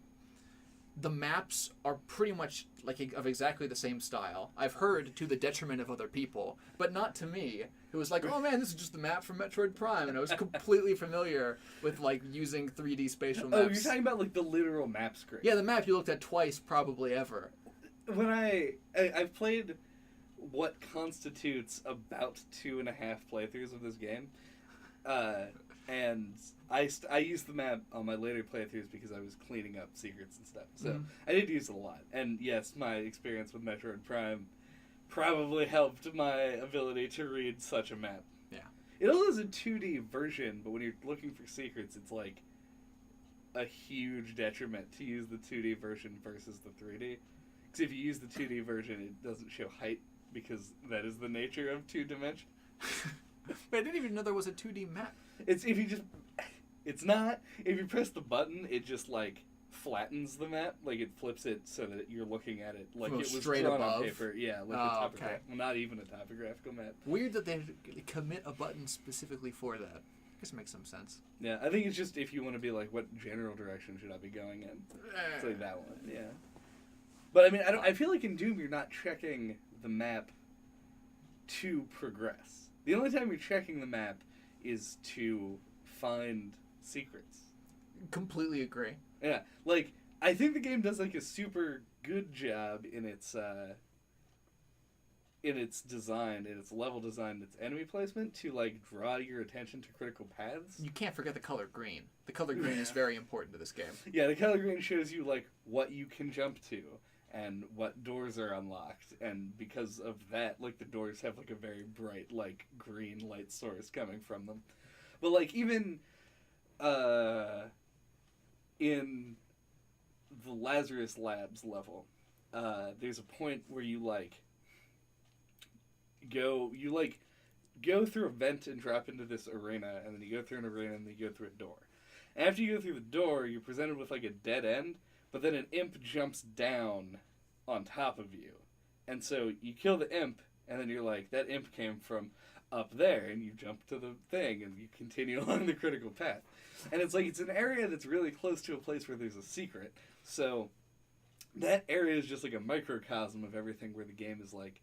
The maps are pretty much like of exactly the same style. I've heard to the detriment of other people, but not to me, who was like, oh man, this is just the map from Metroid Prime, and I was completely familiar with, like, using 3D spatial maps. Oh, you're talking about, like, the literal map screen. Yeah, the map you looked at twice probably ever. When I've played what constitutes about 2.5 playthroughs of this game, and I used the map on my later playthroughs because I was cleaning up secrets and stuff. So I did use it a lot. And yes, my experience with Metroid Prime probably helped my ability to read such a map. Yeah. It also has a 2D version, but when you're looking for secrets, it's like a huge detriment to use the 2D version versus the 3D. Because if you use the 2D version, it doesn't show height because that is the nature of 2 dimension. Wait, I didn't even know there was a 2D map. It's not. If you press the button, it just, like, flattens the map. Like, it flips it so that you're looking at it like From it was straight drawn above? on paper. Yeah, like a topographical. Well, not even a topographical map. Weird that they commit a button specifically for that. I guess it makes some sense. Yeah, I think it's just if you want to be like, what general direction should I be going in? It's like that one, yeah. But, I mean, I feel like in Doom you're not checking the map to progress. The only time you're checking the map is to find secrets. Completely agree. Yeah, like, I think the game does, like, a super good job in its design, in its level design, its enemy placement, to, like, draw your attention to critical paths. You can't forget the color green. The color green is very important to this game. Yeah, the color green shows you, like, what you can jump to and what doors are unlocked, and because of that, like, the doors have, like, a very bright, like, green light source coming from them. But, like, even in the Lazarus Labs level, there's a point where you, like, go through a vent and drop into this arena, and then you go through an arena, and then you go through a door. And after you go through the door, you're presented with, like, a dead end, but then an imp jumps down on top of you. And so you kill the imp, and then you're like, that imp came from up there, and you jump to the thing, and you continue along the critical path. And it's like, it's an area that's really close to a place where there's a secret. So that area is just like a microcosm of everything where the game is like,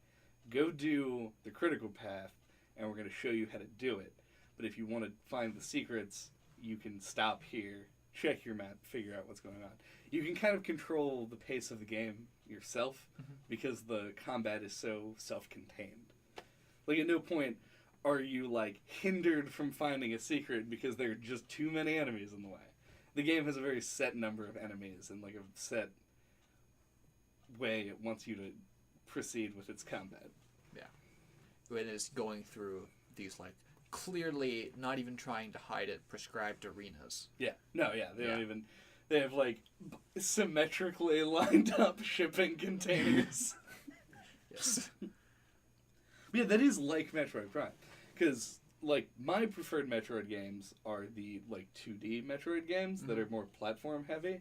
go do the critical path, and we're going to show you how to do it. But if you want to find the secrets, you can stop here, check your map, figure out what's going on. You can kind of control the pace of the game yourself because the combat is so self-contained. Like, at no point are you, like, hindered from finding a secret because there are just too many enemies in the way. The game has a very set number of enemies and, like, a set way it wants you to proceed with its combat. Yeah. It is going through these, like, clearly not even trying to hide it, prescribed arenas. Yeah. No, yeah. They don't even... They have, like, symmetrically lined up shipping containers. Yes. Yeah, that is like Metroid Prime. Because, like, my preferred Metroid games are the, like, 2D Metroid games that are more platform heavy.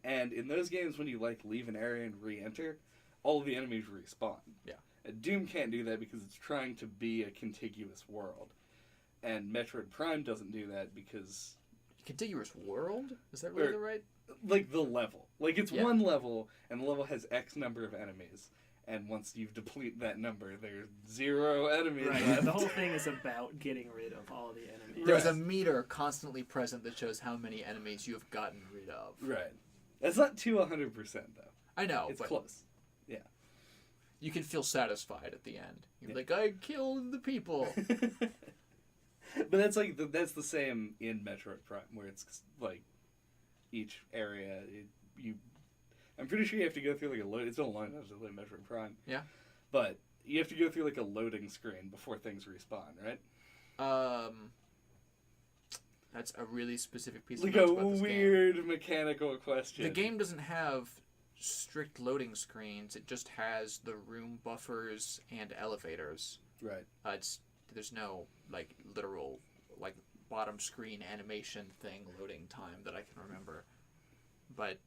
And in those games, when you, like, leave an area and re-enter, all of the enemies respawn. Yeah. And Doom can't do that because it's trying to be a contiguous world. And Metroid Prime doesn't do that because... Contiguous world? Is that really the right? Like, the level. Like, it's one level, and the level has X number of enemies. and once you deplete that number, there's 0 enemies Right. left. The whole thing is about getting rid of all the enemies. There's a meter constantly present that shows how many enemies you have gotten rid of. Right. That's not to 100%, though. I know, It's but close. Yeah. you can feel satisfied at the end. You're Yeah. like, I killed the people. But that's like that's the same in Metroid Prime, where it's like each area I'm pretty sure you have to go through like a load. It's been a long time since I played Metroid Prime. Yeah. But you have to go through like a loading screen before things respawn, right? That's a really specific piece Like of a knowledge about this weird mechanical question. game. The game doesn't have strict loading screens. It just has the room buffers and elevators. Right. There's no like literal like bottom screen animation thing loading time that I can remember. But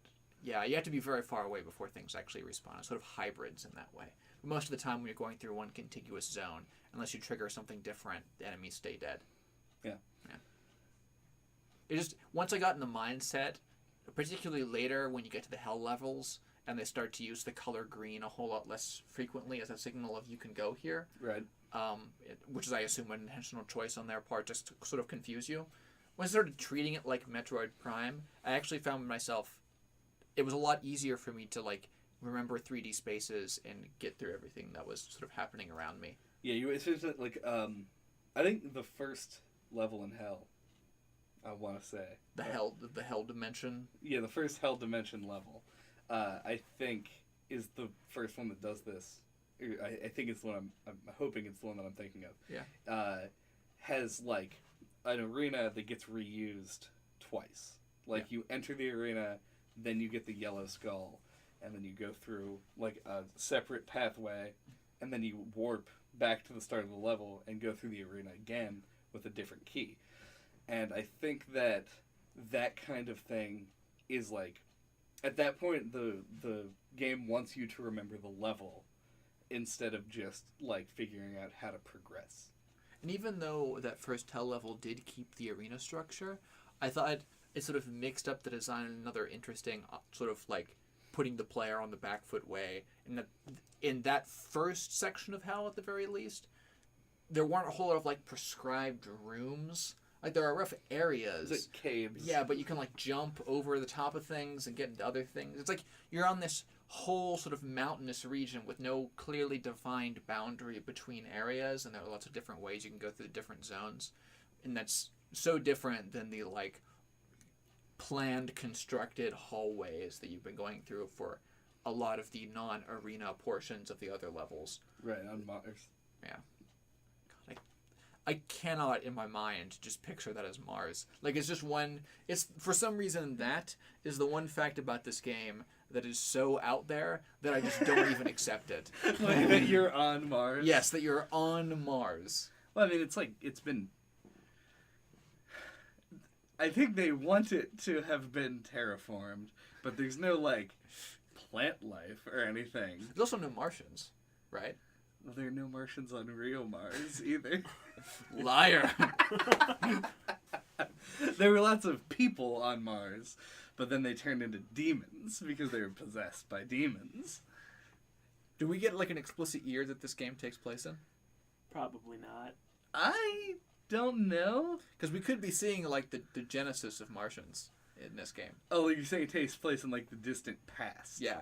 yeah, you have to be very far away before things actually respawn. It's sort of hybrids in that way. But most of the time when you're going through one contiguous zone, unless you trigger something different, the enemies stay dead. Yeah. It just once I got in the mindset, particularly later when you get to the hell levels and they start to use the color green a whole lot less frequently as a signal of you can go here. Right. Which is, I assume, an intentional choice on their part just to sort of confuse you. When I started treating it like Metroid Prime, I actually found myself, it was a lot easier for me to like remember 3D spaces and get through everything that was sort of happening around me. Yeah, it's just like I think the first level in Hell, I want to say The hell dimension. Yeah, the first Hell Dimension level, I think is the first one that does this. I think it's the one I'm hoping it's the one that I'm thinking of. Yeah. Has like an arena that gets reused twice. Like you enter the arena, then you get the yellow skull, and then you go through like a separate pathway, and then you warp back to the start of the level and go through the arena again with a different key. And I think that kind of thing is like, at that point the game wants you to remember the level instead of just like figuring out how to progress. And even though that first hell level did keep the arena structure, I thought it sort of mixed up the design in another interesting sort of like putting the player on the back foot way. In that first section of hell, at the very least, there weren't a whole lot of like prescribed rooms. Like there are rough areas. It's like caves. Yeah, but you can like jump over the top of things and get into other things. It's like you're on this whole sort of mountainous region with no clearly defined boundary between areas, and there are lots of different ways you can go through the different zones. And that's so different than the like planned, constructed hallways that you've been going through for a lot of the non-arena portions of the other levels. Right, on Mars. Yeah. God, I cannot in my mind just picture that as Mars. Like it's just one. It's for some reason that is the one fact about this game that is so out there that I just don't even accept it. Like that you're on Mars. Yes, that you're on Mars. Well, I mean, it's like it's been. I think they want it to have been terraformed, but there's no like plant life or anything. There's also no Martians, right? Well, there are no Martians on real Mars either. Liar. There were lots of people on Mars, but then they turned into demons because they were possessed by demons. Do we get like an explicit year that this game takes place in? Probably not. I don't know. Because we could be seeing like the genesis of Martians in this game. Oh, like you're saying it takes place in like the distant past. Yeah.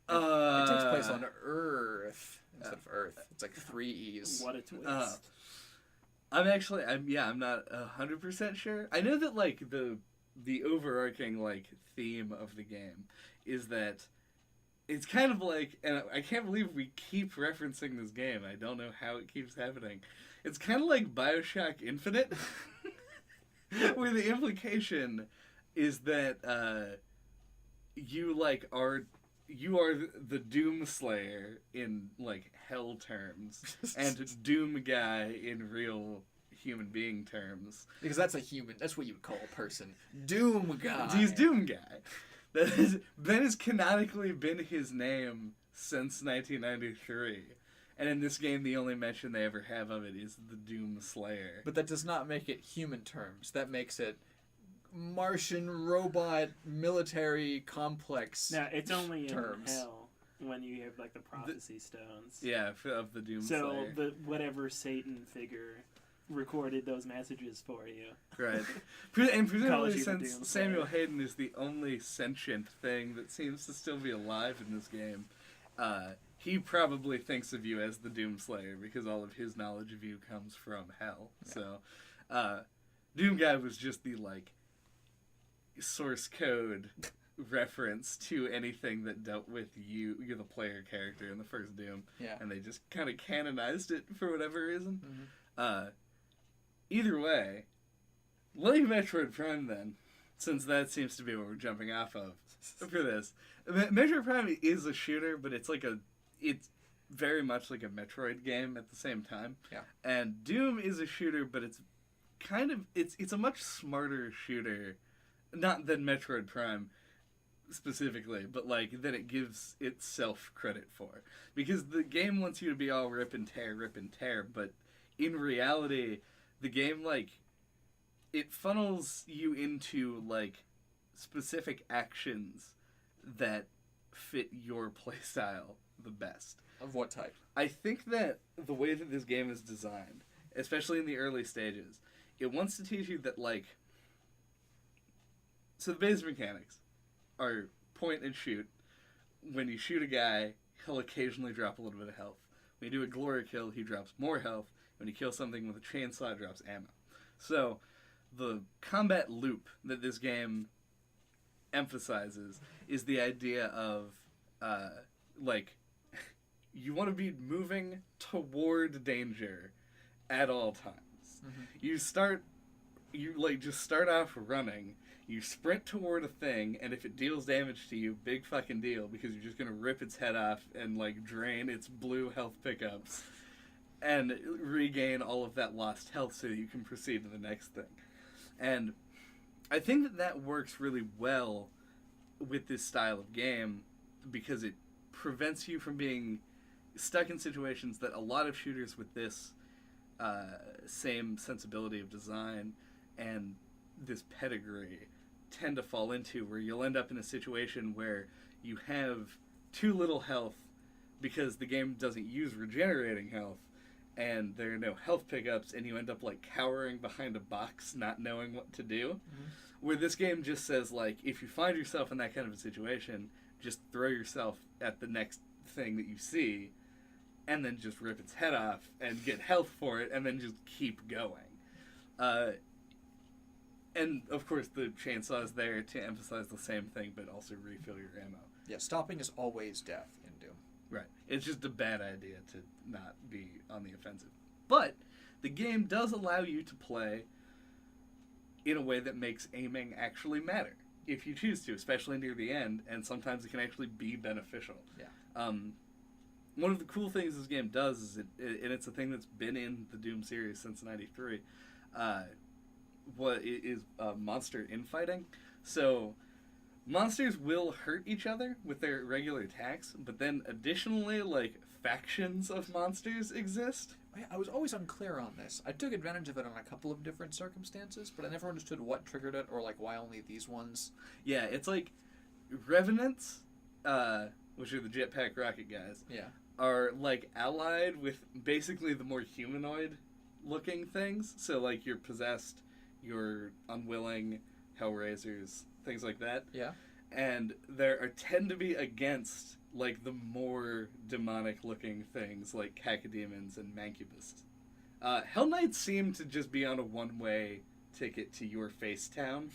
It takes place on Earth instead of Earth. It's like 3 E's. What a twist. I'm not 100% sure. I know that like the overarching like theme of the game is that it's kind of like, and I can't believe we keep referencing this game. I don't know how it keeps happening. It's kind of like BioShock Infinite, where the implication is that you are the Doom Slayer in like hell terms, and Doom Guy in real human being terms. Because that's a human. That's what you would call a person. Doom Guy. He's Doom Guy. That has canonically been his name since 1993. And in this game, the only mention they ever have of it is the Doom Slayer. But that does not make it human terms. That makes it Martian robot military complex. Now it's only terms. in hell when you have like the prophecy stones. Yeah, of the Doom So Slayer. the whatever Satan figure recorded those messages for you. Right. And presumably, Calls you the since Doom Samuel Slayer. Hayden is the only sentient thing that seems to still be alive in this game, he probably thinks of you as the Doom Slayer because all of his knowledge of you comes from hell. Yeah. So, Doom Guy was just the, like, source code reference to anything that dealt with you're the player character in the first Doom. Yeah. And they just kind of canonized it for whatever reason. Mhm. Either way, like Metroid Prime then, since that seems to be what we're jumping off of for this. Metroid Prime is a shooter, but it's very much like a Metroid game at the same time. Yeah. And Doom is a shooter, but it's a much smarter shooter, not than Metroid Prime specifically, but like that it gives itself credit for. Because the game wants you to be all rip and tear, but in reality, the game, like, it funnels you into, like, specific actions that fit your playstyle the best. Of what type? I think that the way that this game is designed, especially in the early stages, it wants to teach you that, like... So the basic mechanics are point and shoot. When you shoot a guy, he'll occasionally drop a little bit of health. When you do a glory kill, he drops more health. When you kill something with a chainsaw, it drops ammo. So, the combat loop that this game emphasizes is the idea of, like, you want to be moving toward danger at all times. Mm-hmm. You just start off running, you sprint toward a thing, and if it deals damage to you, big fucking deal, because you're just going to rip its head off and, like, drain its blue health pickups and regain all of that lost health so that you can proceed to the next thing. And I think that works really well with this style of game because it prevents you from being stuck in situations that a lot of shooters with this same sensibility of design and this pedigree tend to fall into, where you'll end up in a situation where you have too little health because the game doesn't use regenerating health, and there are no health pickups, and you end up, like, cowering behind a box, not knowing what to do. Mm-hmm. Where this game just says, like, if you find yourself in that kind of a situation, just throw yourself at the next thing that you see, and then just rip its head off, and get health for it, and then just keep going. And, of course, the chainsaw is there to emphasize the same thing, but also refill your ammo. Yeah, stopping is always death in Doom. Right. It's just a bad idea to not be on the offensive. But the game does allow you to play in a way that makes aiming actually matter, if you choose to, especially near the end, and sometimes it can actually be beneficial. Yeah. One of the cool things this game does is and it's a thing that's been in the Doom series since '93, monster infighting. So monsters will hurt each other with their regular attacks, but then additionally, like, factions of monsters exist. I was always unclear on this. I took advantage of it on a couple of different circumstances, but I never understood what triggered it or, like, why only these ones. Yeah, it's like revenants, which are the jetpack rocket guys, Yeah. are, like, allied with basically the more humanoid looking things. So, like, you're possessed, you're unwilling, hellraisers, things like that. Yeah. And tend to be against, like, the more demonic looking things like cacodemons and mancubus. Hell Knights seem to just be on a one-way ticket to your face town.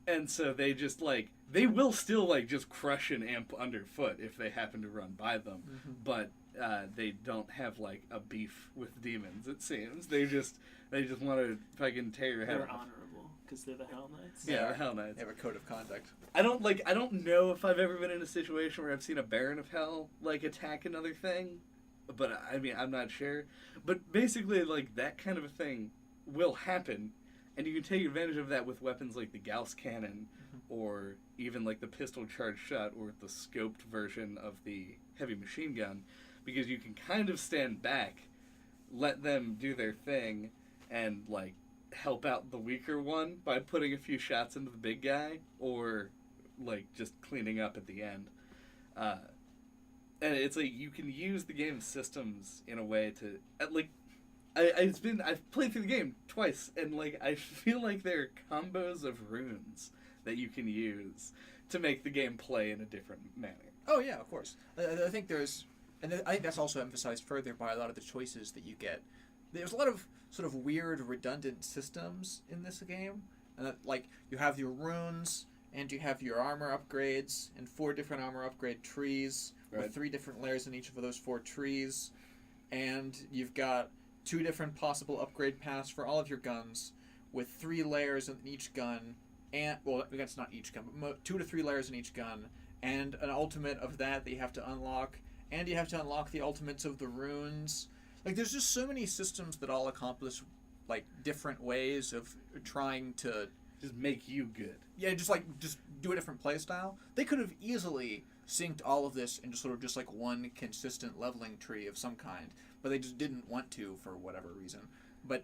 And so they just, like, they will still, like, just crush an imp underfoot if they happen to run by them. Mm-hmm. But they don't have, like, a beef with demons, it seems. They just want to fucking tear your head They're off. honorable because they're the Hell Knights. Yeah, the Hell Knights. They have a code of conduct. I don't know if I've ever been in a situation where I've seen a Baron of Hell, like, attack another thing. But, I mean, I'm not sure. But basically, like, that kind of a thing will happen. And you can take advantage of that with weapons like the Gauss Cannon, or even, like, the pistol charge shot, or the scoped version of the heavy machine gun. Because you can kind of stand back, let them do their thing, and, like, help out the weaker one by putting a few shots into the big guy, or like just cleaning up at the end. And it's like you can use the game's systems in a way to like. I've played through the game twice, and like I feel like there are combos of runes that you can use to make the game play in a different manner. Oh yeah, of course. I think there's, and I think that's also emphasized further by a lot of the choices that you get. There's a lot of sort of weird, redundant systems in this game, and like you have your runes, and you have your armor upgrades, and 4 different armor upgrade trees with 3 different layers in each of those 4 trees, and you've got 2 different possible upgrade paths for all of your guns, with 3 layers in each gun, and well, that's not each gun, but 2 to 3 layers in each gun, and an ultimate of that you have to unlock, and you have to unlock the ultimates of the runes. Like, there's just so many systems that all accomplish like different ways of trying to just make you good. Yeah, just do a different play style. They could have easily synced all of this into sort of just like one consistent leveling tree of some kind, but they just didn't want to for whatever reason. But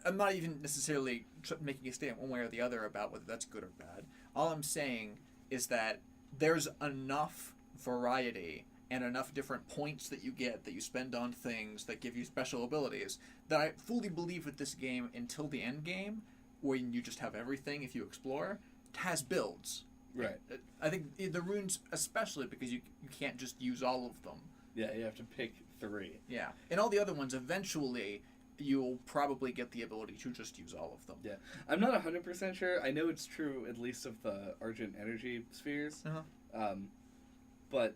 I'm not even necessarily making a statement one way or the other about whether that's good or bad. All I'm saying is that there's enough variety and enough different points that you get that you spend on things that give you special abilities that I fully believe with this game until the end game, when you just have everything if you explore, has builds. Right. I think the runes especially, because you can't just use all of them. Yeah, you have to pick 3. Yeah. And all the other ones, eventually, you'll probably get the ability to just use all of them. Yeah. I'm not 100% sure. I know it's true, at least of the Argent Energy spheres. Uh-huh. But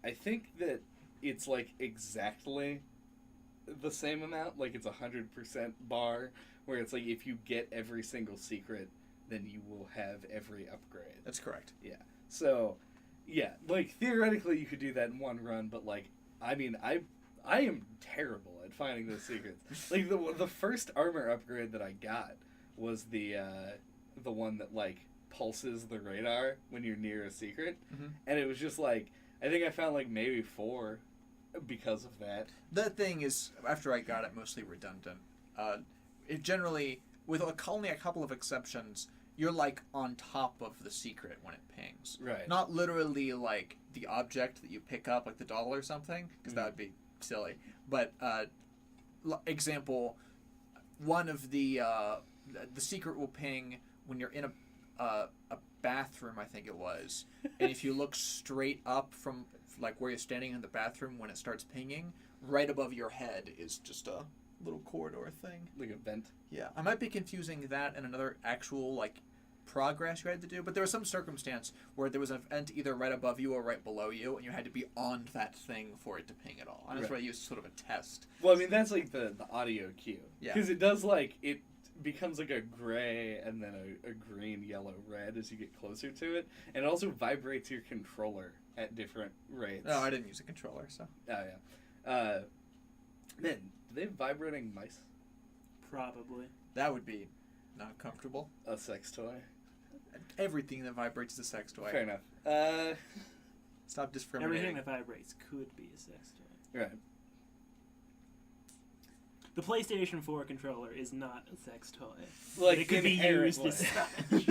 I think that it's, like, exactly the same amount. Like, it's 100% bar, where it's like, if you get every single secret, then you will have every upgrade. That's correct. Yeah. So, yeah, like, theoretically you could do that in one run, but, like, I mean, I am terrible at finding those secrets. Like, the first armor upgrade that I got was the one that, like, pulses the radar when you're near a secret. Mm-hmm. And it was just, like, I think I found, like, maybe 4 because of that. The thing is, after I got it, mostly redundant. It generally, with only a couple of exceptions, you're, like, on top of the secret when it pings. Right. Not literally, like, the object that you pick up, like the doll or something, because that would be silly. But, example, one of the secret will ping when you're in a bathroom, I think it was. And if you look straight up from, like, where you're standing in the bathroom when it starts pinging, right above your head is just a little corridor thing. Like a vent. Yeah. I might be confusing that and another actual, like, progress you had to do, but there was some circumstance where there was an vent either right above you or right below you, and you had to be on that thing for it to ping at all. And that's what I used sort of a test. Well, I mean, that's like the audio cue. Yeah. Because it does, like, it becomes like a gray and then a green, yellow, red as you get closer to it. And it also vibrates your controller at different rates. No, I didn't use a controller, so. Oh, yeah. Man, do they have vibrating mice? Probably. That would be not comfortable. A sex toy? Everything that vibrates is a sex toy. Fair enough. Stop discriminating. Everything that vibrates could be a sex toy. Right. The PlayStation 4 controller is not a sex toy. Like, it could be used as such.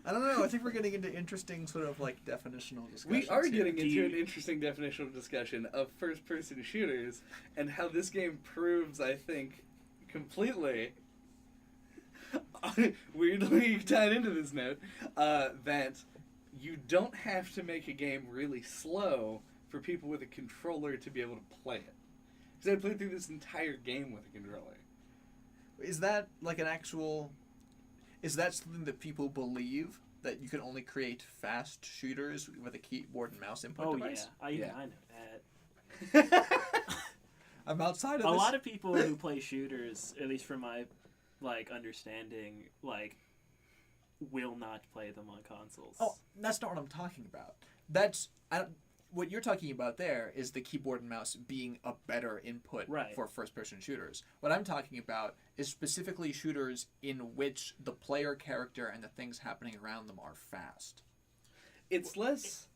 I don't know. I think we're getting into interesting sort of like definitional discussions. We are here. getting into an interesting definitional discussion of first-person shooters and how this game proves, I think, completely, weirdly tied into this note, that you don't have to make a game really slow for people with a controller to be able to play it. Because I played through this entire game with a controller. Is that like an actual... Is that something that people believe? That you can only create fast shooters with a keyboard and mouse input device? I know that. I'm outside of A this. lot of people who play shooters, at least from my understanding, will not play them on consoles. Oh, that's not what I'm talking about. What you're talking about there is the keyboard and mouse being a better input for first-person shooters. What I'm talking about is specifically shooters in which the player character and the things happening around them are fast. It's less...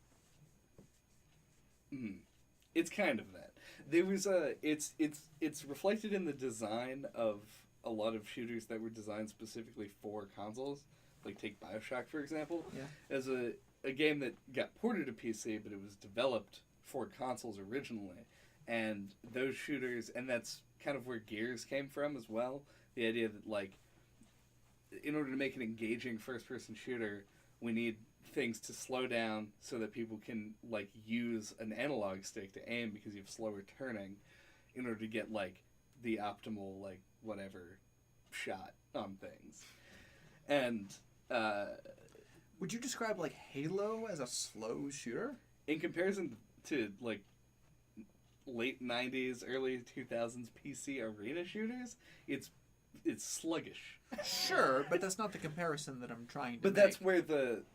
It's kind of that. There was it's reflected in the design of a lot of shooters that were designed specifically for consoles. Like, take Bioshock, for example. Yeah. As a game that got ported to PC, but it was developed for consoles originally. And those shooters, and that's kind of where Gears came from as well. The idea that, like, in order to make an engaging first-person shooter, we need things to slow down so that people can, like, use an analog stick to aim because you have slower turning in order to get, like, the optimal, like, whatever shot on things. And, would you describe, like, Halo as a slow shooter? in comparison to, like, late 90s, early 2000s PC arena shooters, it's sluggish. Sure, but that's not the comparison that I'm trying to But make.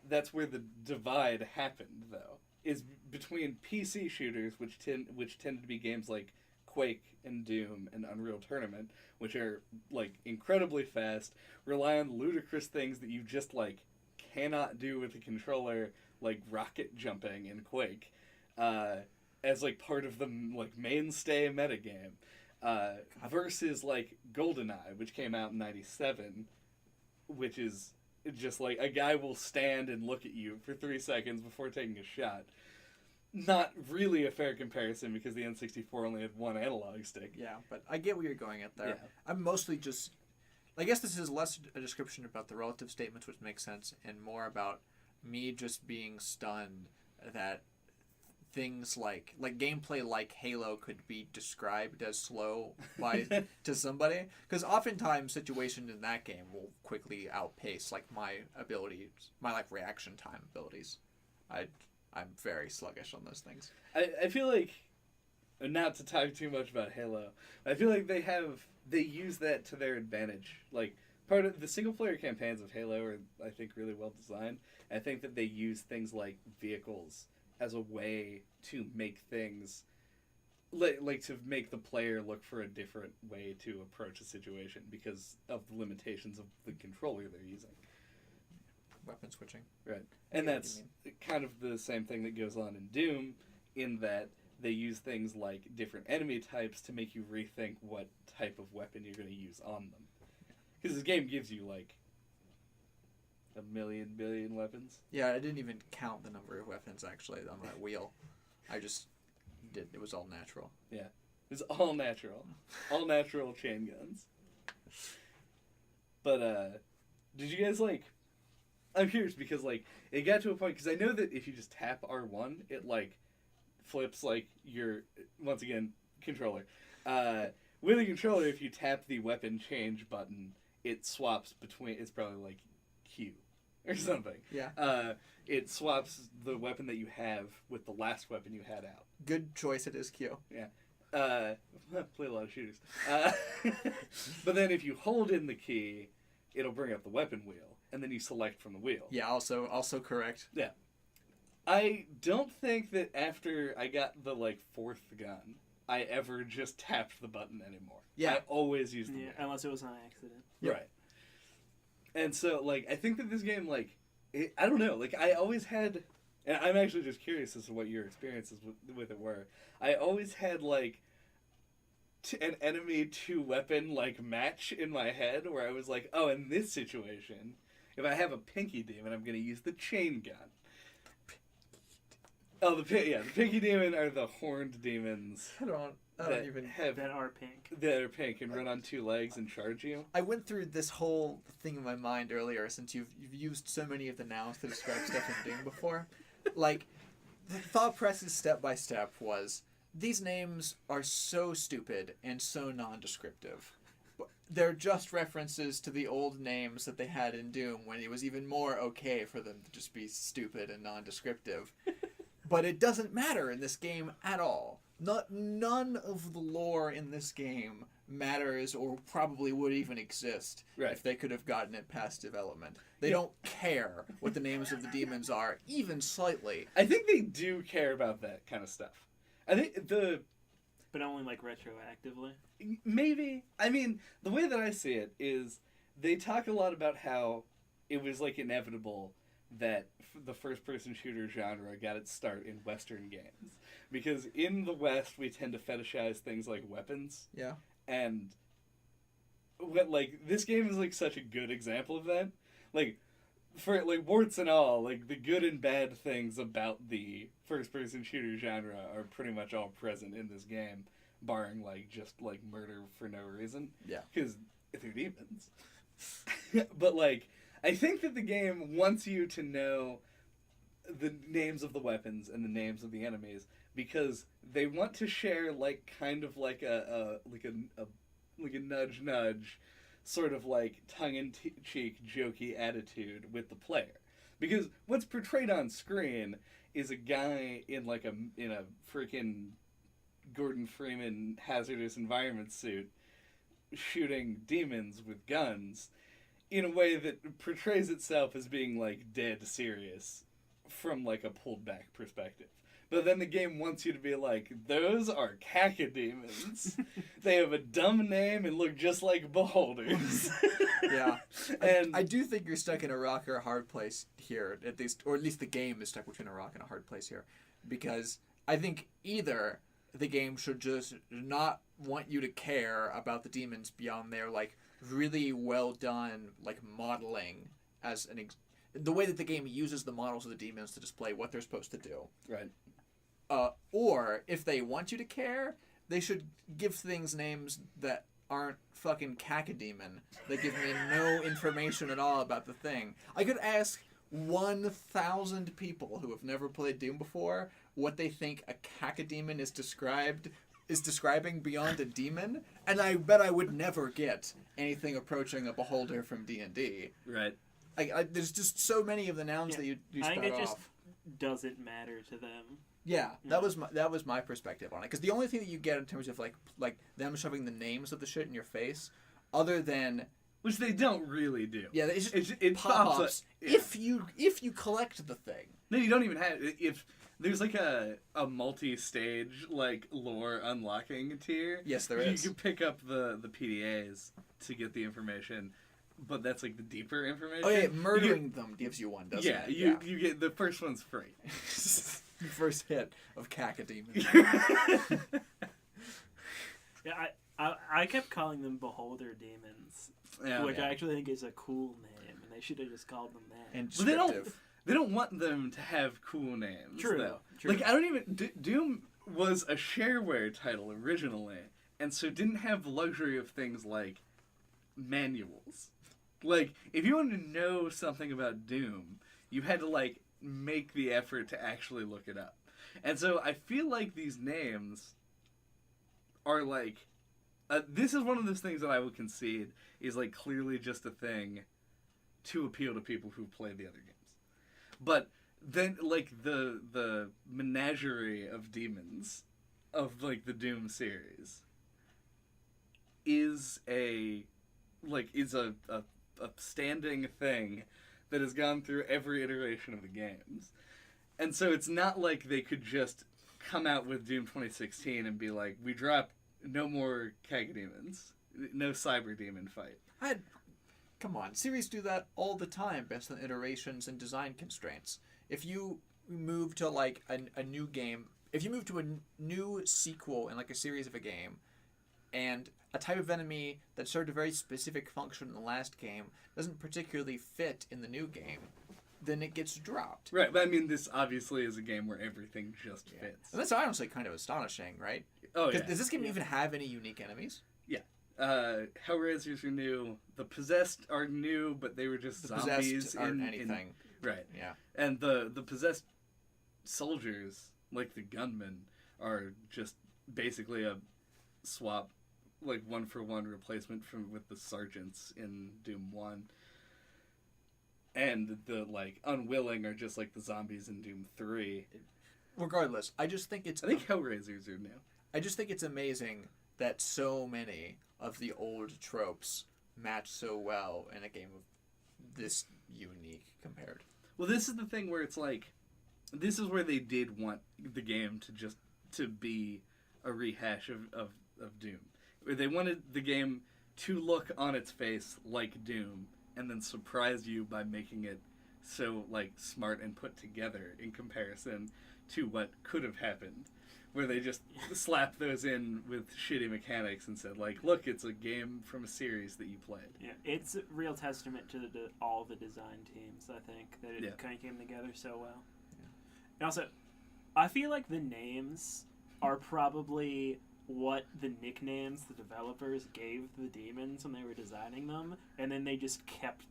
that's where the divide happened, though, is between PC shooters, which tend to be games like Quake and Doom and Unreal Tournament, which are, like, incredibly fast, rely on ludicrous things that you just, like, cannot do with a controller, like rocket jumping in Quake, as, like, part of the, like, mainstay metagame. Versus, like, GoldenEye, which came out in 97, which is just, like, a guy will stand and look at you for 3 seconds before taking a shot. Not really a fair comparison because the N64 only had one analog stick. Yeah, but I get where you're going at there. Yeah. I'm mostly just... I guess this is less a description about the relative statements, which makes sense, and more about me just being stunned that things like gameplay like Halo could be described as slow by to somebody, because oftentimes situations in that game will quickly outpace like my abilities, my like reaction time abilities. I'm very sluggish on those things. I feel like, not to talk too much about Halo, I feel like they use that to their advantage. Like, part of the single player campaigns of Halo are, I think, really well designed. I think that they use things like vehicles as a way to make things, like to make the player look for a different way to approach a situation because of the limitations of the controller they're using. Weapon switching. Right. And Yeah, what that's kind of the same thing that goes on in Doom, in that they use things like different enemy types to make you rethink what type of weapon you're going to use on them. Because this game gives you, like, a billion weapons. Yeah, I didn't even count the number of weapons actually on that wheel. I just did. It was all natural. Yeah. It's all natural. All natural chain guns. But, did you guys, like... I'm curious because, like, it got to a point... Because I know that if you just tap R1, it, like, flips, like, your... Once again, controller. With a controller, if you tap the weapon change button, it swaps between... It's probably, like, Q or something. Yeah. It swaps the weapon that you have with the last weapon you had out. Good choice. It is Q. Yeah. Play a lot of shooters. But then if you hold in the key, it'll bring up the weapon wheel, and then you select from the wheel. Yeah. Also correct. Yeah. I don't think that after I got the, like, fourth gun, I ever just tapped the button anymore. Yeah. I always used the wheel. Unless it was on accident. Yep. Right. And so, like, I think that this game, like, I don't know, like, I always had, and I'm actually just curious as to what your experiences with it were. I always had, like, an enemy to weapon, like, match in my head where I was like, oh, in this situation, if I have a pinky demon, I'm going to use the chain gun. Oh, the pinky demon are the horned demons. I don't even have That are pink. that are pink and run on two legs and charge you. I went through this whole thing in my mind earlier since you've used so many of the nouns to describe stuff in Doom before. Like, the thought process step by step was, these names are so stupid and so non-descriptive. They're just references to the old names that they had in Doom when it was even more okay for them to just be stupid and non-descriptive. But it doesn't matter in this game at all. None of the lore in this game matters or probably would even exist if they could have gotten it past development. They don't care what the names of the demons are, even slightly. I think they do care about that kind of stuff. I think But only, like, retroactively. maybe, I mean, the way that I see it is they talk a lot about how it was, like, inevitable that the first-person shooter genre got its start in Western games. Because in the West, we tend to fetishize things like weapons. Yeah. And like this game is like such a good example of that. Like, for like warts and all, like the good and bad things about the first-person shooter genre are pretty much all present in this game, barring like just like murder for no reason. Yeah. Because they're demons. But like, I think that the game wants you to know the names of the weapons and the names of the enemies because they want to share like kind of like a nudge sort of like tongue-in-cheek jokey attitude with the player. Because what's portrayed on screen is a guy in like a freaking Gordon Freeman hazardous environment suit shooting demons with guns in a way that portrays itself as being like dead serious from like a pulled back perspective. But then the game wants you to be like, those are cacodemons. They have a dumb name and look just like beholders. Yeah. And I do think you're stuck in a rock or a hard place here, or at least the game is stuck between a rock and a hard place here. Because I think either the game should just not want you to care about the demons beyond their, like, really well done, like, modeling as the way that the game uses the models of the demons to display what they're supposed to do. right. Or, if they want you to care, they should give things names that aren't fucking cacodemon. They give me no information at all about the thing. I could ask 1,000 people who have never played Doom before what they think a cacodemon is describing beyond a demon, and I bet I would never get anything approaching a beholder from D&D. Right. There's just so many of the nouns that you I think spout it just off. doesn't matter to them. Yeah, that was my perspective on it. Because the only thing that you get in terms of like them shoving the names of the shit in your face, other than Which they don't really do. yeah, it's just It pops up. pop-ups Yeah. if you collect the thing. No, you don't even have if there's like a multi-stage like lore unlocking tier. Yes, there is. You can pick up the PDAs to get the information, but that's like the deeper information. Oh yeah, You murdering them gives you one, doesn't yeah, it? you get the first one's free. The first hit of cacodemon. Yeah, I kept calling them beholder demons, Yeah. which I actually think is a cool name, and they should have just called them that. And But they don't. descriptive. They don't want them to have cool names. True, Though. true. Like I don't even Doom was a shareware title originally, and so didn't have the luxury of things like manuals. Like if you wanted to know something about Doom, you had to like make the effort to actually look it up. And so I feel like these names are like this is one of those things that I would concede is like clearly just a thing to appeal to people who play the other games. But then like the menagerie of demons of like the Doom series is a standing thing that has gone through every iteration of the games. And so it's not like they could just come out with Doom 2016 and be like, we drop no more cacodemons, no cyber demon fight. Come on, series do that all the time based on iterations and design constraints. If you move to like a new game, if you move to a new sequel in like a series of a game, and a type of enemy that served a very specific function in the last game doesn't particularly fit in the new game, then it gets dropped. Right, but I mean, this obviously is a game where everything just fits. And that's honestly kind of astonishing, right? Oh, yeah. Does this game even have any unique enemies? Hellraisers are new. The Possessed are new, but they were just The zombies. Possessed aren't anything. Right. Yeah. And the Possessed soldiers, like the gunmen, are just basically a swap, like one-for-one replacement with the sergeants in Doom 1. And the, like, unwilling are just like the zombies in Doom 3. Regardless, I just think it's... I think Hellraisers are new. I just think it's amazing that so many of the old tropes match so well in a game of this unique compared. Well, this is the thing where it's like, this is where they did want the game to be a rehash of Doom. Where they wanted the game to look on its face like Doom, and then surprise you by making it so like smart and put together in comparison to what could have happened, where they just slapped those in with shitty mechanics and said like, look, it's a game from a series that you played. Yeah, it's a real testament to all the design teams, I think, that it kind of came together so well. Yeah. And also, I feel like the names are probably what the nicknames the developers gave the demons when they were designing them, and then they just kept them.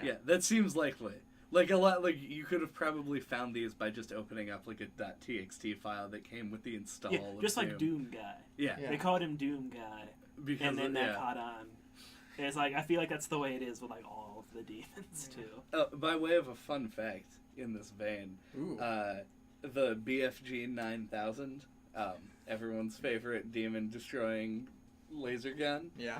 Yeah, that seems likely. Like a lot, like you could have probably found these by just opening up like a .txt file that came with the install. Yeah, of just Doom. like Doom Guy. Yeah. They called him Doom Guy, Because and then of, that caught on. And it's like I feel like that's the way it is with like all of the demons too. By way of a fun fact in this vein, the BFG 9000, everyone's favorite demon destroying laser gun. Yeah.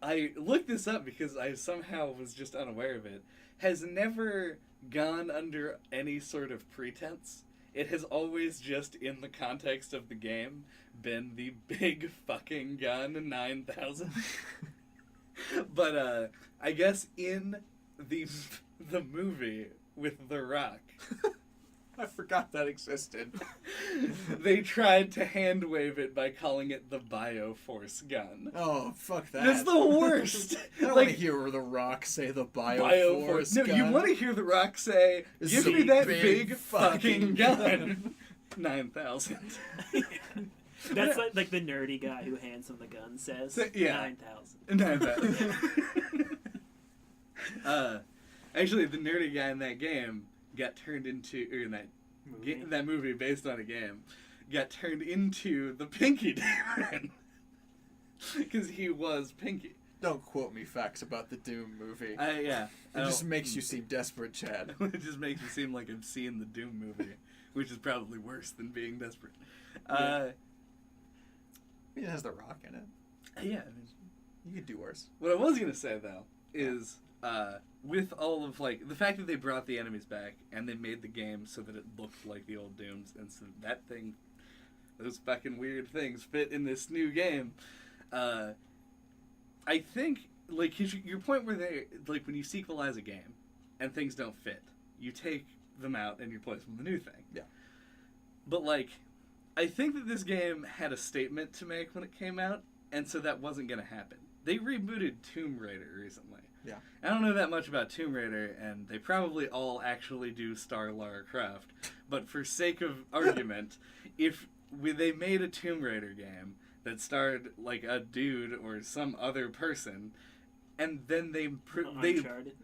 I looked this up because I somehow was just unaware of it. Has never gone under any sort of pretense. It has always just, in the context of the game, been the big fucking gun 9000. But I guess in the movie with The Rock, I forgot that existed. they tried to hand wave it by calling it the Bioforce gun. Oh, fuck that. That's the worst. I don't want to hear The Rock say the Bioforce No, gun. you want to hear The Rock say, give me that big fucking gun. 9000. That's like the nerdy guy who hands him the gun says 9,000. 9,000. Actually, the nerdy guy in that game got turned into, or in that movie based on a game, got turned into the Pinky Demon. Because he was Pinky. Don't quote me facts about the Doom movie. Yeah. It just makes you seem desperate, Chad. It just makes me seem like I've seen the Doom movie, which is probably worse than being desperate. It has The Rock in it. Yeah. You could do worse. What I was going to say, though, is with all of, like, the fact that they brought the enemies back and they made the game so that it looked like the old Dooms, and so those fucking weird things fit in this new game, I think, like, 'cause your point where they, like, when you sequelize a game and things don't fit, you take them out and you replace them with a new thing. Yeah. But, like, I think that this game had a statement to make when it came out, and so that wasn't going to happen. They rebooted Tomb Raider recently. Yeah. I don't know that much about Tomb Raider, and they probably all actually do star Lara Croft. But for sake of argument, if they made a Tomb Raider game that starred like a dude or some other person, and then they Uncharted.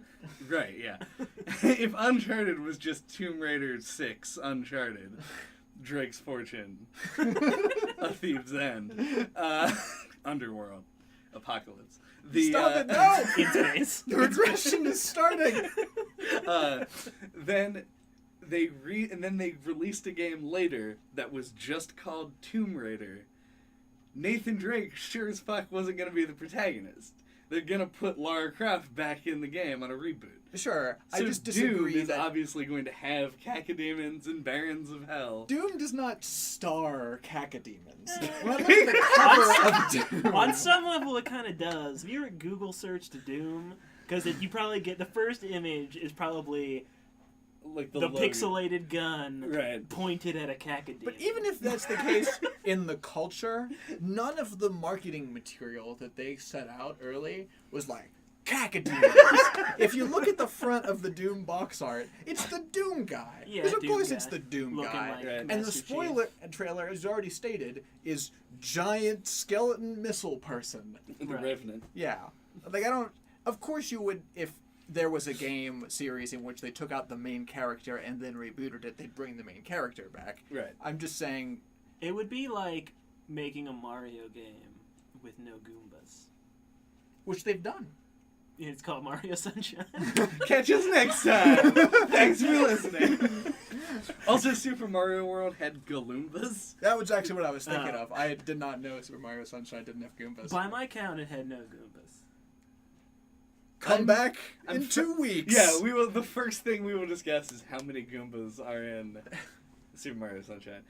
Right, yeah. If Uncharted was just Tomb Raider 6 Uncharted, Drake's Fortune, A Thief's End, Underworld, Apocalypse. Stop it! No! In space. The regression is starting. Then they released a game later that was just called Tomb Raider. Nathan Drake sure as fuck wasn't going to be the protagonist. They're going to put Lara Croft back in the game on a reboot. Sure, So I just disagree Doom is that obviously going to have cacodemons and barons of hell. Doom does not star cacodemons. When I look at the cover of Doom, On some level, it kind of does. If you were to Google search to Doom, because you probably get the first image is probably Like the logo. pixelated gun Right. pointed at a cacodemon. But even if that's the case in the culture, none of the marketing material that they set out early was like, cacodemons. If you look at the front of the Doom box art, it's the Doom guy. Yeah, Because of Doom course guy. it's the Doom Looking guy. like Right. And the Master spoiler trailer, as already stated, is giant skeleton missile person. The Right. Revenant. Yeah. Like, of course you would, if there was a game series in which they took out the main character and then rebooted it, they'd bring the main character back. Right. I'm just saying, It would be like making a Mario game with no Goombas. which they've done. It's called Mario Sunshine. Catch us next time. Thanks for listening. Also, Super Mario World had Galoombas. That was actually what I was thinking of. I did not know Super Mario Sunshine didn't have Goombas. By my count, it had no Goombas. Come back I'm in 2 weeks. Yeah, we will. The first thing we will discuss is how many Goombas are in Super Mario Sunshine.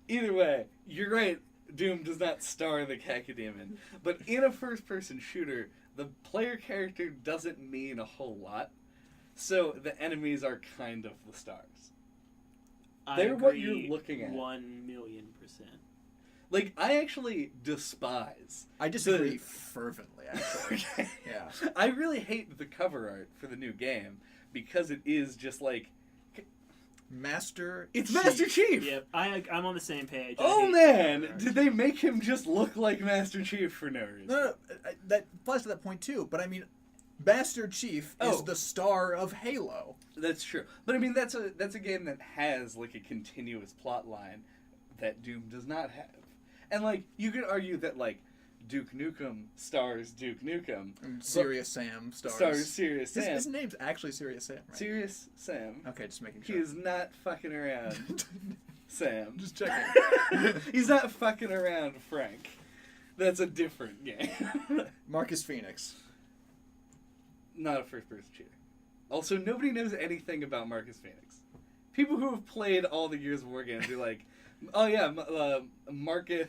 Either way, you're right. Doom does not star the cacodemon, but in a first-person shooter, the player character doesn't mean a whole lot. So the enemies are kind of the stars. I They're what agree you're looking at. 1,000,000%. Like, I actually despise. I disagree fervently, actually. Okay. Yeah. I really hate the cover art for the new game because it is just like Master it's Chief. Master Chief. Yep, I'm on the same page. Oh man, did they make him just look like Master Chief for no reason? No, that applies to that point too. But I mean, Master Chief is the star of Halo. That's true, but I mean that's a game that has like a continuous plot line that Doom does not have, and like you could argue that like Duke Nukem stars Duke Nukem, And Serious Sam stars Serious Sam. His name's actually Serious Sam, right? Serious Sam. Okay, just making He sure. is not fucking around, Sam. Just checking. He's not fucking around, Frank. That's a different game. Marcus Phoenix. Not a first-person shooter. Also, nobody knows anything about Marcus Phoenix. People who have played all the Gears of War games are like, oh yeah, Marcus.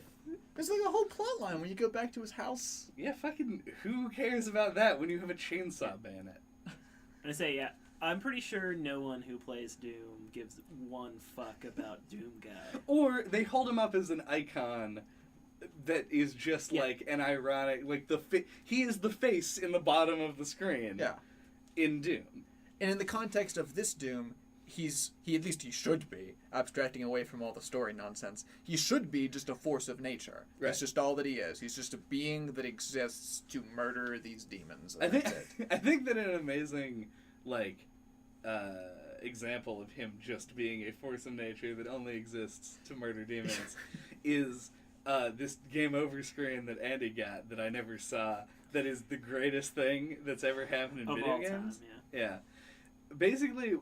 There's like a whole plot line when you go back to his house. Yeah, fucking who cares about that when you have a chainsaw bayonet? I say, yeah, I'm pretty sure no one who plays Doom gives one fuck about Doom Guy. Or they hold him up as an icon that is just like an ironic, like he is the face in the bottom of the screen. Yeah. In Doom. And in the context of this Doom, he should be, abstracting away from all the story nonsense, he should be just a force of nature. Right. That's just all that he is. He's just a being that exists to murder these demons. I And think that's it. I think that an amazing example of him just being a force of nature that only exists to murder demons is this game over screen that Andy got that I never saw. That is the greatest thing that's ever happened in Of video all games. time, Yeah. Basically,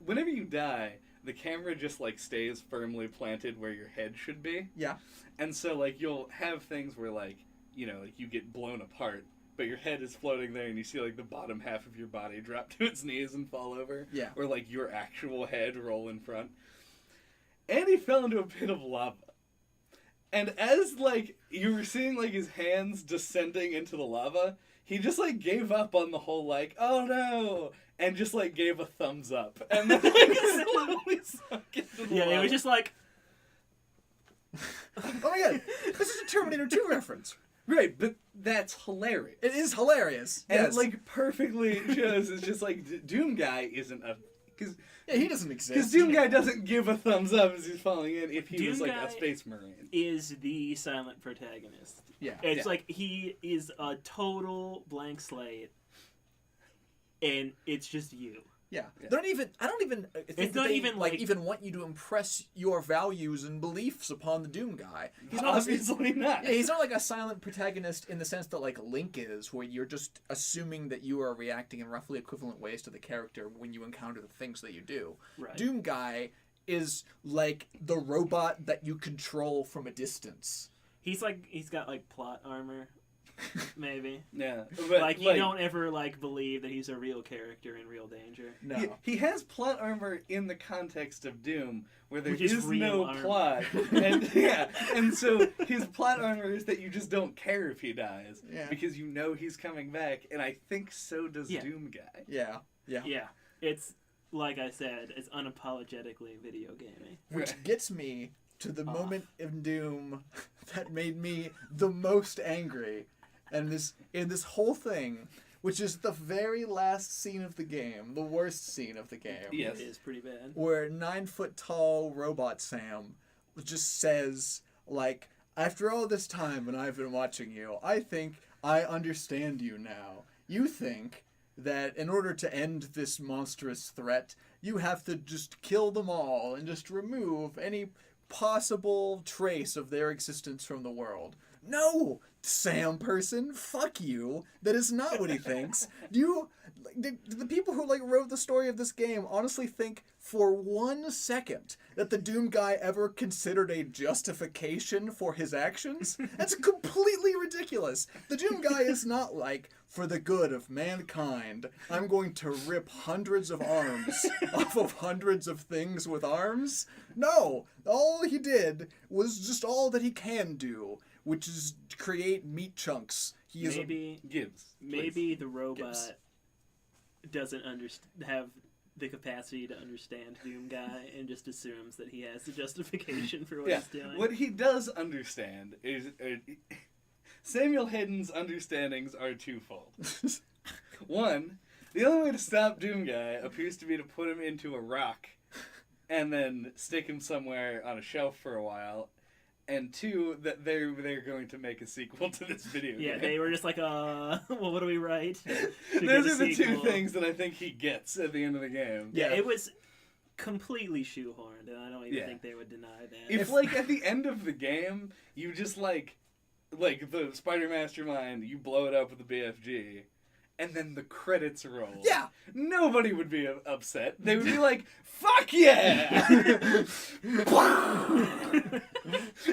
whenever you die, the camera just like stays firmly planted where your head should be. Yeah. And so like you'll have things where like, you know, like you get blown apart, but your head is floating there and you see like the bottom half of your body drop to its knees and fall over. Yeah. Or like your actual head roll in front. And he fell into a pit of lava. And as like you were seeing like his hands descending into the lava, he just like gave up on the whole like, oh no, and just like gave a thumbs up. And then like slowly sunk into the Yeah, lava. it was just like, Oh my god, this is a Terminator 2 reference. Right, but that's hilarious. It is hilarious. And Yes. it like perfectly shows it's just like Doom Guy isn't a because yeah, he doesn't exist. Doom Guy doesn't give a thumbs up as he's falling in if he Doom was like Guy a space marine. is the silent protagonist. Yeah. It's Yeah. like he is a total blank slate, and it's just you. Yeah. Yeah. I don't even think It's that not they, even, like like- even want you to impress your values and beliefs upon the Doom Guy. He's not Obviously not. Yeah, he's not like a silent protagonist in the sense that like Link is, where you're just assuming that you are reacting in roughly equivalent ways to the character when you encounter the things that you do. Right. Doom Guy is like the robot that you control from a distance. He's got like plot armor, maybe. Yeah, but Like you don't ever like believe that he's a real character in real danger. No. He has plot armor in the context of Doom, where there Which is is real no armor. plot, and so his plot armor is that you just don't care if he dies Yeah. because you know he's coming back, and I think so does Yeah. Doom Guy. Yeah. Yeah. Yeah, it's like I said, it's unapologetically video gaming. Which Right. gets me to the Off. moment in Doom that made me the most angry, and in this whole thing, which is the very last scene of the game, the worst scene of the game. Yes. It is pretty bad. Where 9-foot tall robot Sam just says, like, after all this time and I've been watching you, I think I understand you now. You think that in order to end this monstrous threat, you have to just kill them all and just remove any possible trace of their existence from the world. No, Sam person, fuck you. That is not what he thinks. The people who like wrote the story of this game honestly think for 1 second that the Doom Guy ever considered a justification for his actions? That's completely ridiculous. The Doom Guy is not like, for the good of mankind, I'm going to rip hundreds of arms off of hundreds of things with arms. No, all he did was just all that he can do, which is create meat chunks. He is Maybe Gibbs. please. maybe the robot Gibbs. doesn't have the capacity to understand Doom Guy and just assumes that he has the justification for what he's doing. What he does understand is Samuel Hayden's understandings are twofold. One, the only way to stop Doom Guy appears to be to put him into a rock and then stick him somewhere on a shelf for a while. And two, that they're going to make a sequel to this video game. Yeah, they were just like, well, what do we write? Those are the two things that I think he gets at the end of the game. Yeah, it was completely shoehorned, and I don't even think they would deny that. If like, at the end of the game, you just, like the Spider Mastermind, you blow it up with the BFG, and then the credits roll. Yeah! Nobody would be upset. They would be like, fuck yeah!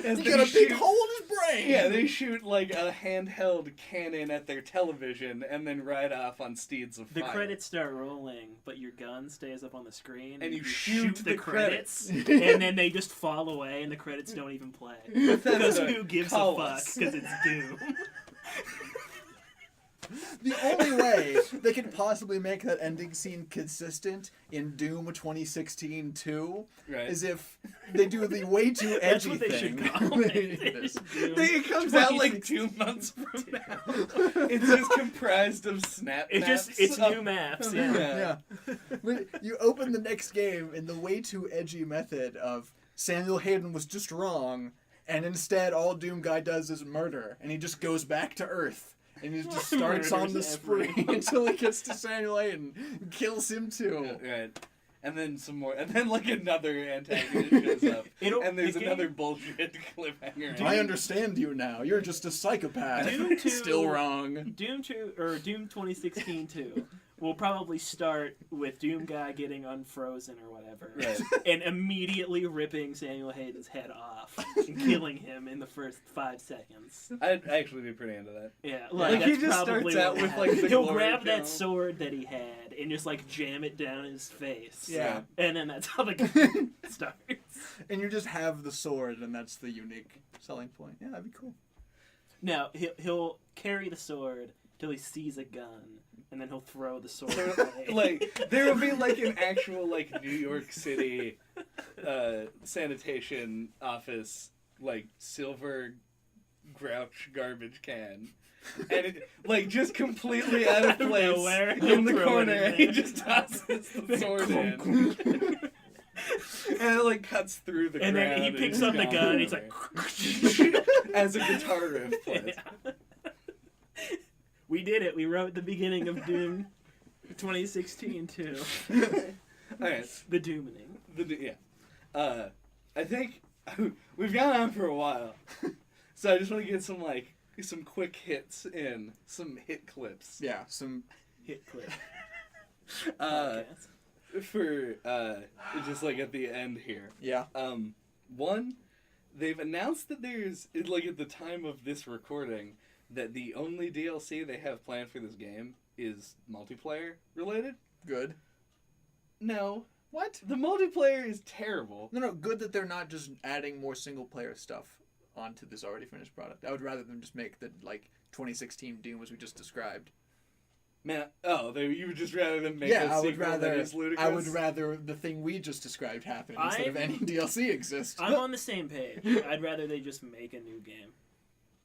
As He they got a big shoot- hole in his brain! Yeah, they shoot like a handheld cannon at their television and then ride off on steeds of The fire. credits start rolling, but your gun stays up on the screen. And you shoot the credits. and then they just fall away, and the credits don't even play. Because who gives a fuck? Because it's Doom. The only way they could possibly make that ending scene consistent in Doom 2016 2 is if they do the way too edgy That's what they thing. should call it. It comes out like 2 months from now. It's just comprised of It's new maps. Yeah. When you open the next game in the way too edgy method of Samuel Hayden was just wrong, and instead all Doom Guy does is murder, and he just goes back to Earth. And he just starts on the spree until he gets to Samuel Hayden and kills him too. Right. And then some more. And then like another antagonist shows up. And there's another bullshit cliffhanger. I understand you now. You're just a psychopath. Doom 2, Still wrong. Doom 2 or Doom 2016 2 will probably start with Doom Guy getting unfrozen or whatever, and immediately ripping Samuel Hayden's head off and killing him in the first 5 seconds. I'd actually be pretty into that. Yeah, like he just starts out with like the he'll glory grab kill. that sword that he had and just like jam it down his face. Yeah. And then that's how the game starts. And you just have the sword, and that's the unique selling point. Yeah, that'd be cool. Now he'll carry the sword till he sees a gun, and then he'll throw the sword away. Like there will be like an actual like New York City sanitation office like silver grouch garbage can. And it, like, just completely out of place nowhere, in the throw it corner, in and he there. just tosses the sword in. And it, like, cuts through the And ground. then he picks up the gone gun, and he's forever. like... As a guitar riff plays. Yeah. We did it. We wrote the beginning of Doom 2016, too. Alright. The Doomining. I think we've gone on for a while. So I just want to get some, like, some quick hits in. Some hit clips. Yeah, some Hit clip. Podcast. For, just, like, at the end here. yeah. One, they've announced that there's, like, at the time of this recording, that the only DLC they have planned for this game is multiplayer related. Good. No. What? The multiplayer is terrible. No, good that they're not just adding more single player stuff onto this already finished product. I would rather them just make the, like, 2016 Doom as we just described. Man, you would just rather them make Yeah, a sequel that is ludicrous? I would rather the thing we just described happen instead of any DLC exist. I'm on the same page. I'd rather they just make a new game.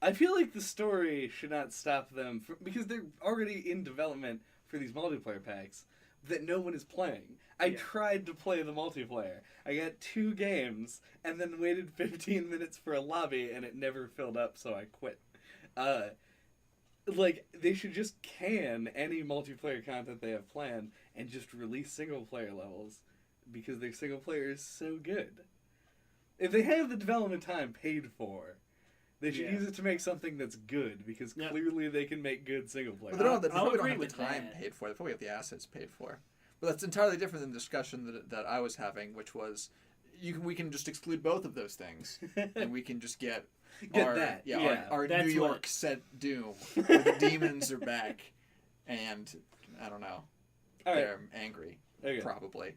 I feel like the story should not stop them because they're already in development for these multiplayer packs that no one is playing. I tried to play the multiplayer. I got 2 games and then waited 15 minutes for a lobby and it never filled up, so I quit. Like, they should just can any multiplayer content they have planned and just release single-player levels because their single-player is so good. If they have the development time paid for, they should use it to make something that's good because clearly they can make good single-player. But they I'll probably don't agree have the with time that. paid for. They probably have the assets paid for. But that's entirely different than the discussion that I was having, which was we can just exclude both of those things, and we can just get our That's New York what- set Doom, where the demons are back, and I don't know, they're angry, probably.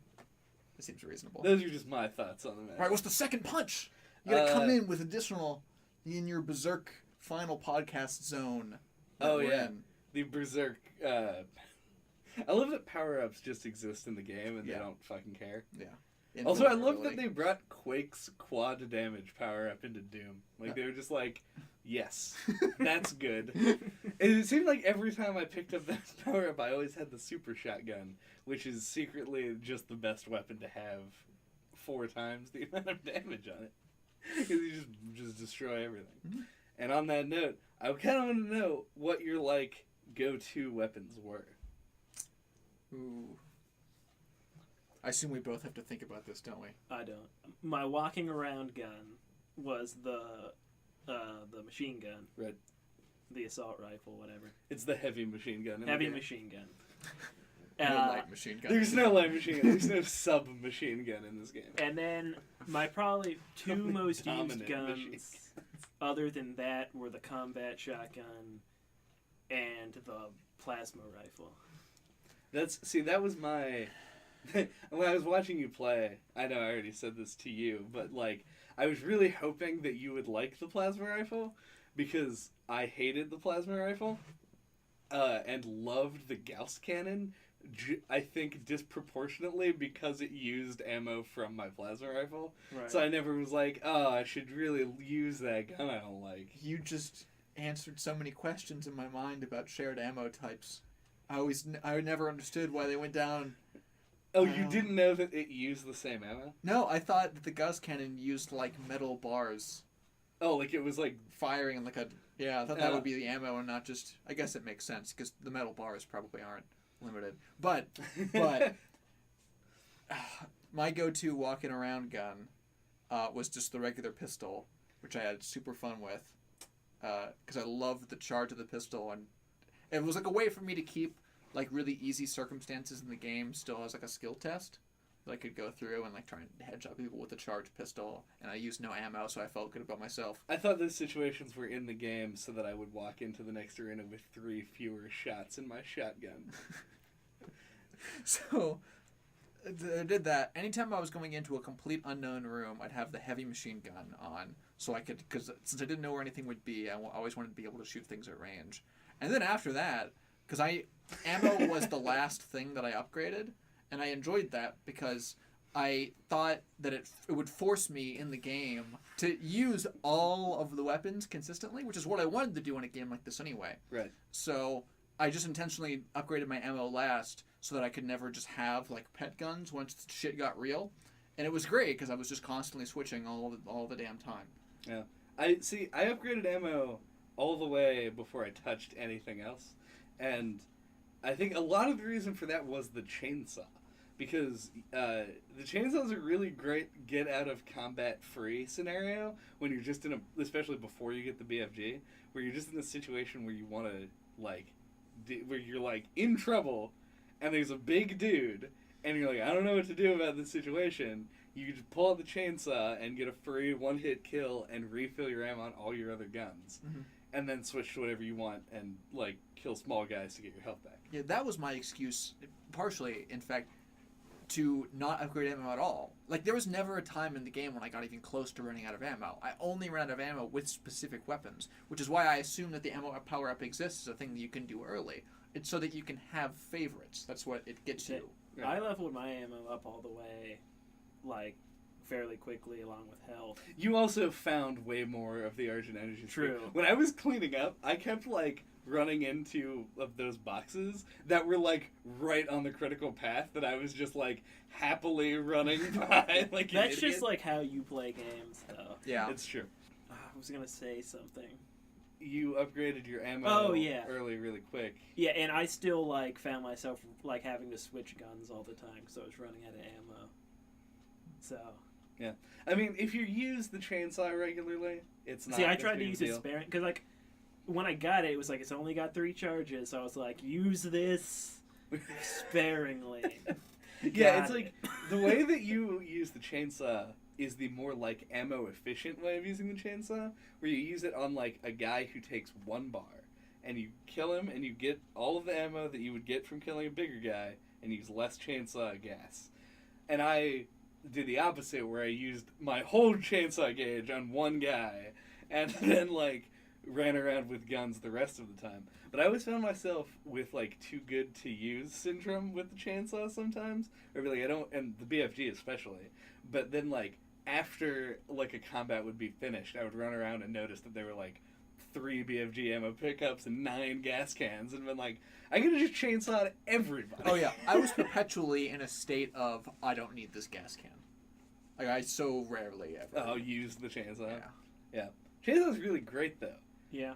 It seems reasonable. Those are just my thoughts on the matter. All right, what's the second punch? You gotta come in with additional in your berserk final podcast zone. The Berserk. I love that power-ups just exist in the game and Yeah. they don't fucking care. Yeah. Also, I love that Invulnerability. they brought Quake's quad damage power-up into Doom. Like, they were just like, yes, that's good. And it seemed like every time I picked up that power-up, I always had the super shotgun, which is secretly just the best weapon to have 4 times the amount of damage on it. Because you just destroy everything. Mm-hmm. And on that note, I kind of want to know what your, like, go-to weapons were. Ooh. I assume we both have to think about this, don't we? I don't. My walking around gun was the machine gun. Right. The assault rifle, whatever. It's the heavy machine gun. in Heavy the game. machine gun. No light machine gun. There's no light machine gun. There's no sub-machine gun in this game. And then my probably 2 most used Dominant guns, machine other than that, were the combat shotgun and the plasma rifle. That was my... when I was watching you play, I know I already said this to you, but, like, I was really hoping that you would like the plasma rifle, because I hated the plasma rifle, and loved the Gauss cannon, I think disproportionately because it used ammo from my plasma rifle. Right. So I never was like, oh, I should really use that gun I don't like. You just answered so many questions in my mind about shared ammo types. I never understood why they went down. Oh, you didn't know that it used the same ammo? No, I thought that the Gauss cannon used like metal bars Oh, like it was like... firing like a... Yeah, I thought that would be the ammo and not just... I guess it makes sense because the metal bars probably aren't limited. But my go-to walking around gun was just the regular pistol, which I had super fun with because I loved the charge of the pistol, and it was like a way for me to keep like really easy circumstances in the game still as like a skill test that I could go through and like try and headshot people with a charged pistol, and I used no ammo, so I felt good about myself. I thought those situations were in the game so that I would walk into the next arena with 3 fewer shots in my shotgun. So I did that. Anytime I was going into a complete unknown room, I'd have the heavy machine gun on, so I could, because since I didn't know where anything would be, I always wanted to be able to shoot things at range. And then after that, because ammo was the last thing that I upgraded, and I enjoyed that because I thought that it would force me in the game to use all of the weapons consistently, which is what I wanted to do in a game like this anyway. Right. So I just intentionally upgraded my ammo last so that I could never just have like pet guns once shit got real, and it was great because I was just constantly switching all the damn time. Yeah. I upgraded ammo all the way before I touched anything else, and I think a lot of the reason for that was the chainsaw, because the chainsaw is a really great get out of combat free scenario when you're just especially before you get the BFG, where you're just in a situation where you want to where you're like in trouble, and there's a big dude, and you're like, I don't know what to do about this situation. You just pull out the chainsaw and get a free 1-hit kill and refill your ammo on all your other guns. Mm-hmm. And then switch to whatever you want and, like, kill small guys to get your health back. Yeah, that was my excuse, partially, in fact, to not upgrade ammo at all. Like, there was never a time in the game when I got even close to running out of ammo. I only ran out of ammo with specific weapons, which is why I assume that the ammo power-up exists as a thing that you can do early. It's so that you can have favorites. That's what it gets you. Yeah. I leveled my ammo up all the way, like, fairly quickly along with health. You also found way more of the Argent Energy. True. When I was cleaning up, I kept, like, running into of those boxes that were, like, right on the critical path that I was just, like, happily running by. Like, That's just like how you play games, though. Yeah. It's true. I was gonna say something. You upgraded your ammo early really quick. Yeah, and I still, like, found myself, like, having to switch guns all the time because I was running out of ammo. So... Yeah. I mean, if you use the chainsaw regularly, it's not... See, I as tried to big a use deal. it sparingly, because, like, when I got it, it was like, it's only got 3 charges, so I was like, use this sparingly. Yeah, it's like, the way that you use the chainsaw is the more, like, ammo-efficient way of using the chainsaw, where you use it on, like, a guy who takes 1 bar, and you kill him, and you get all of the ammo that you would get from killing a bigger guy, and use less chainsaw gas. And I did the opposite, where I used my whole chainsaw gauge on 1 guy, and then, like, ran around with guns the rest of the time. But I always found myself with like too good to use syndrome with the chainsaw sometimes, or be like I don't, and the BFG especially. But then like after like a combat would be finished, I would run around and notice that there were like 3 BFG ammo pickups and 9 gas cans, and been like, I could have just chainsawed everybody. Oh yeah, I was perpetually in a state of I don't need this gas can. Like I so rarely ever. Use the chainsaw. Yeah. Chainsaw's really great though. Yeah.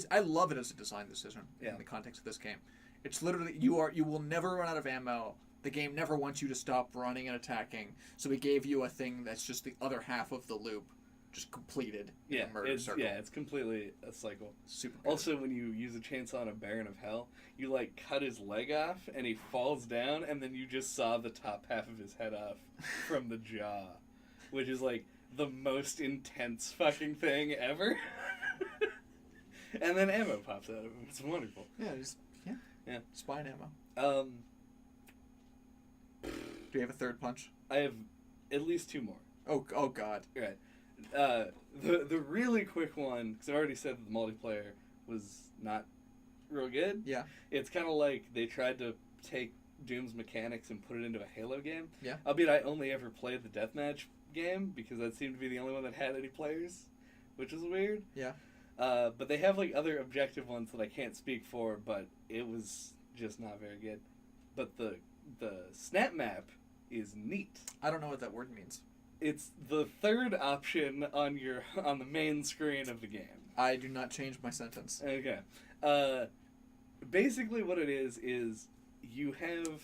I love it as a design decision Yeah. in the context of this game. It's literally you will never run out of ammo. The game never wants you to stop running and attacking, so we gave you a thing that's just the other half of the loop, just completed in a murder circle. Yeah, it's completely a cycle. Super good. Also, when you use a chainsaw on a Baron of Hell, you like cut his leg off and he falls down, and then you just saw the top half of his head off from the jaw, which is like the most intense fucking thing ever. And then ammo pops out of him. It's wonderful. Yeah. Spine ammo. Do you have a third punch? I have at least 2 more. Oh God. Right. The really quick one, because I already said that the multiplayer was not real good. Yeah. It's kind of like they tried to take Doom's mechanics and put it into a Halo game. Yeah. Albeit I only ever played the deathmatch game because that seemed to be the only one that had any players, which is weird. Yeah. But they have like other objective ones that I can't speak for, but it was just not very good. But the snap map is neat. I don't know what that word means. It's the third option on the main screen of the game. I do not change my sentence. Okay. Basically what it is you have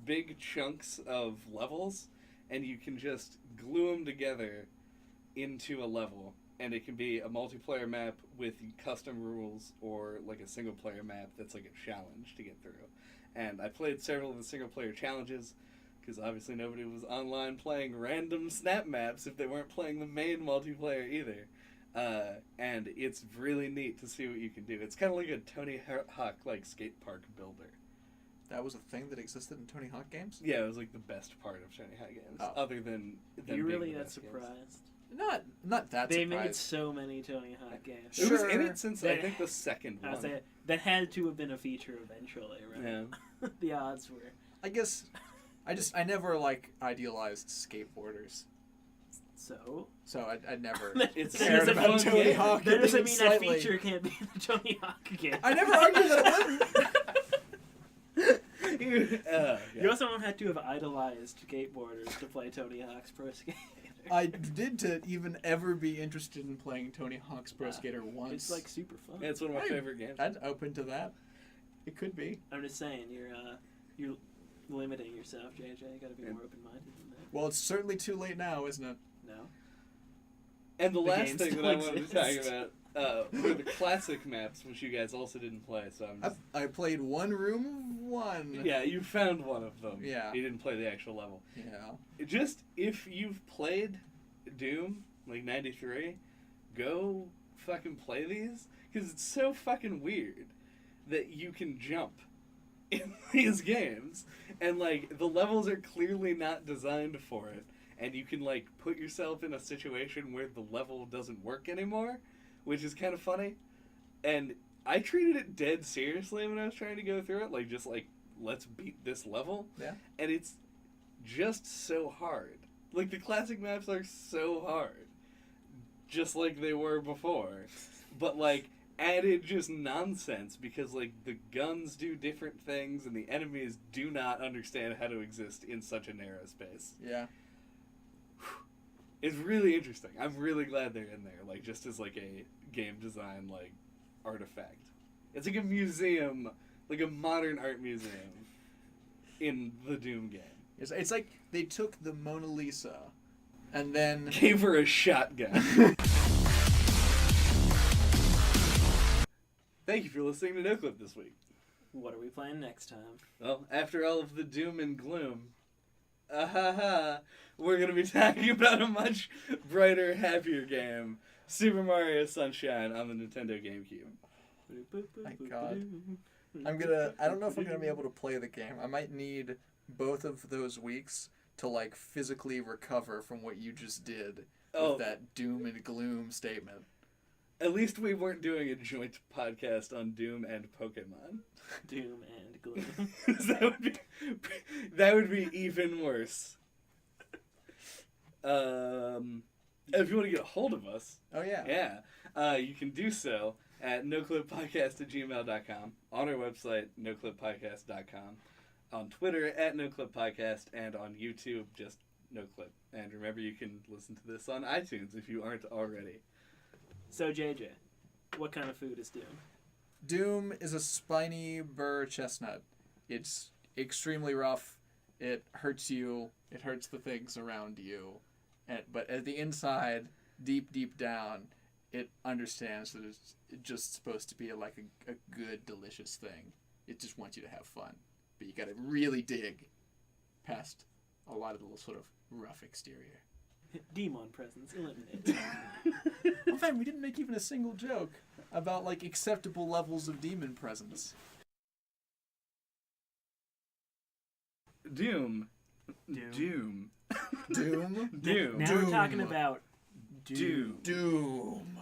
big chunks of levels, and you can just glue them together into a level. And it can be a multiplayer map with custom rules, or like a single player map that's like a challenge to get through. And I played several of the single player challenges, because obviously nobody was online playing random snap maps if they weren't playing the main multiplayer either. And it's really neat to see what you can do. It's kind of like a Tony Hawk like skate park builder. That was a thing that existed in Tony Hawk games? Yeah, it was like the best part of Tony Hawk games, other than You're being really the that best surprised? games. Not that They surprised. made so many Tony Hawk games. It was in Sure. it since I think the second I one. was saying, that had to have been a feature eventually, right? Yeah. The odds were. I guess I never like idealized skateboarders. So I never It's cared doesn't about mean- Tony Hawk. That doesn't even mean slightly. that feature can't be the Tony Hawk game. I never argued that it wouldn't. You also don't have to have idolized skateboarders to play Tony Hawk's Pro Skater. I did to even ever be interested in playing Tony Hawk's Pro Skater once. It's like super fun. Yeah, it's one of my favorite games. I'd open to that. It could be. I'm just saying, you're limiting yourself, JJ. You gotta be more open-minded than that. Well, it's certainly too late now, isn't it? No. And the last game thing that still I wanted to talk exists. about were the classic maps, which you guys also didn't play. So I'm just, I played one room of one. yeah, you found one of them. Yeah. You didn't play the actual level. Yeah. Just if you've played Doom like '93, go fucking play these, because it's so fucking weird that you can jump in these games, and like the levels are clearly not designed for it, and you can like put yourself in a situation where the level doesn't work anymore, which is kind of funny. And I treated it dead seriously when I was trying to go through it, like just like let's beat this level. Yeah. And it's just so hard. Like the classic maps are so hard, just like they were before, but like added just nonsense because like the guns do different things and the enemies do not understand how to exist in such a narrow space. Yeah. It's really interesting. I'm really glad they're in there, like just as like a game design like artifact. It's like a museum, like a modern art museum in the Doom game. It's like they took the Mona Lisa and then Gave her a shotgun. Thank you for listening to NOCLIP this week. What are we playing next time? Well, after all of the doom and gloom, we're going to be talking about a much brighter, happier game, Super Mario Sunshine on the Nintendo GameCube. Thank God. I don't know if I'm gonna be able to play the game. I might need both of those weeks to like physically recover from what you just did with that doom and gloom statement. At least we weren't doing a joint podcast on Doom and Pokemon. Doom and gloom. that would be even worse. If you want to get a hold of us, you can do so at noclippodcast@gmail.com, on our website, noclippodcast.com, on Twitter at noclippodcast, and on YouTube, just noclip. And remember, you can listen to this on iTunes if you aren't already. So, JJ, what kind of food is Doom? Doom is a spiny burr chestnut. It's extremely rough. It hurts you. It hurts the things around you. But at the inside, deep down, it understands that it's just supposed to be like a good, delicious thing. It just wants you to have fun. But you gotta really dig past a lot of the sort of rough exterior. Demon presence eliminated. Well, fine, we didn't make even a single joke about, like, acceptable levels of demon presence. Doom. Doom. Doom? Now we're talking about Doom. Doom.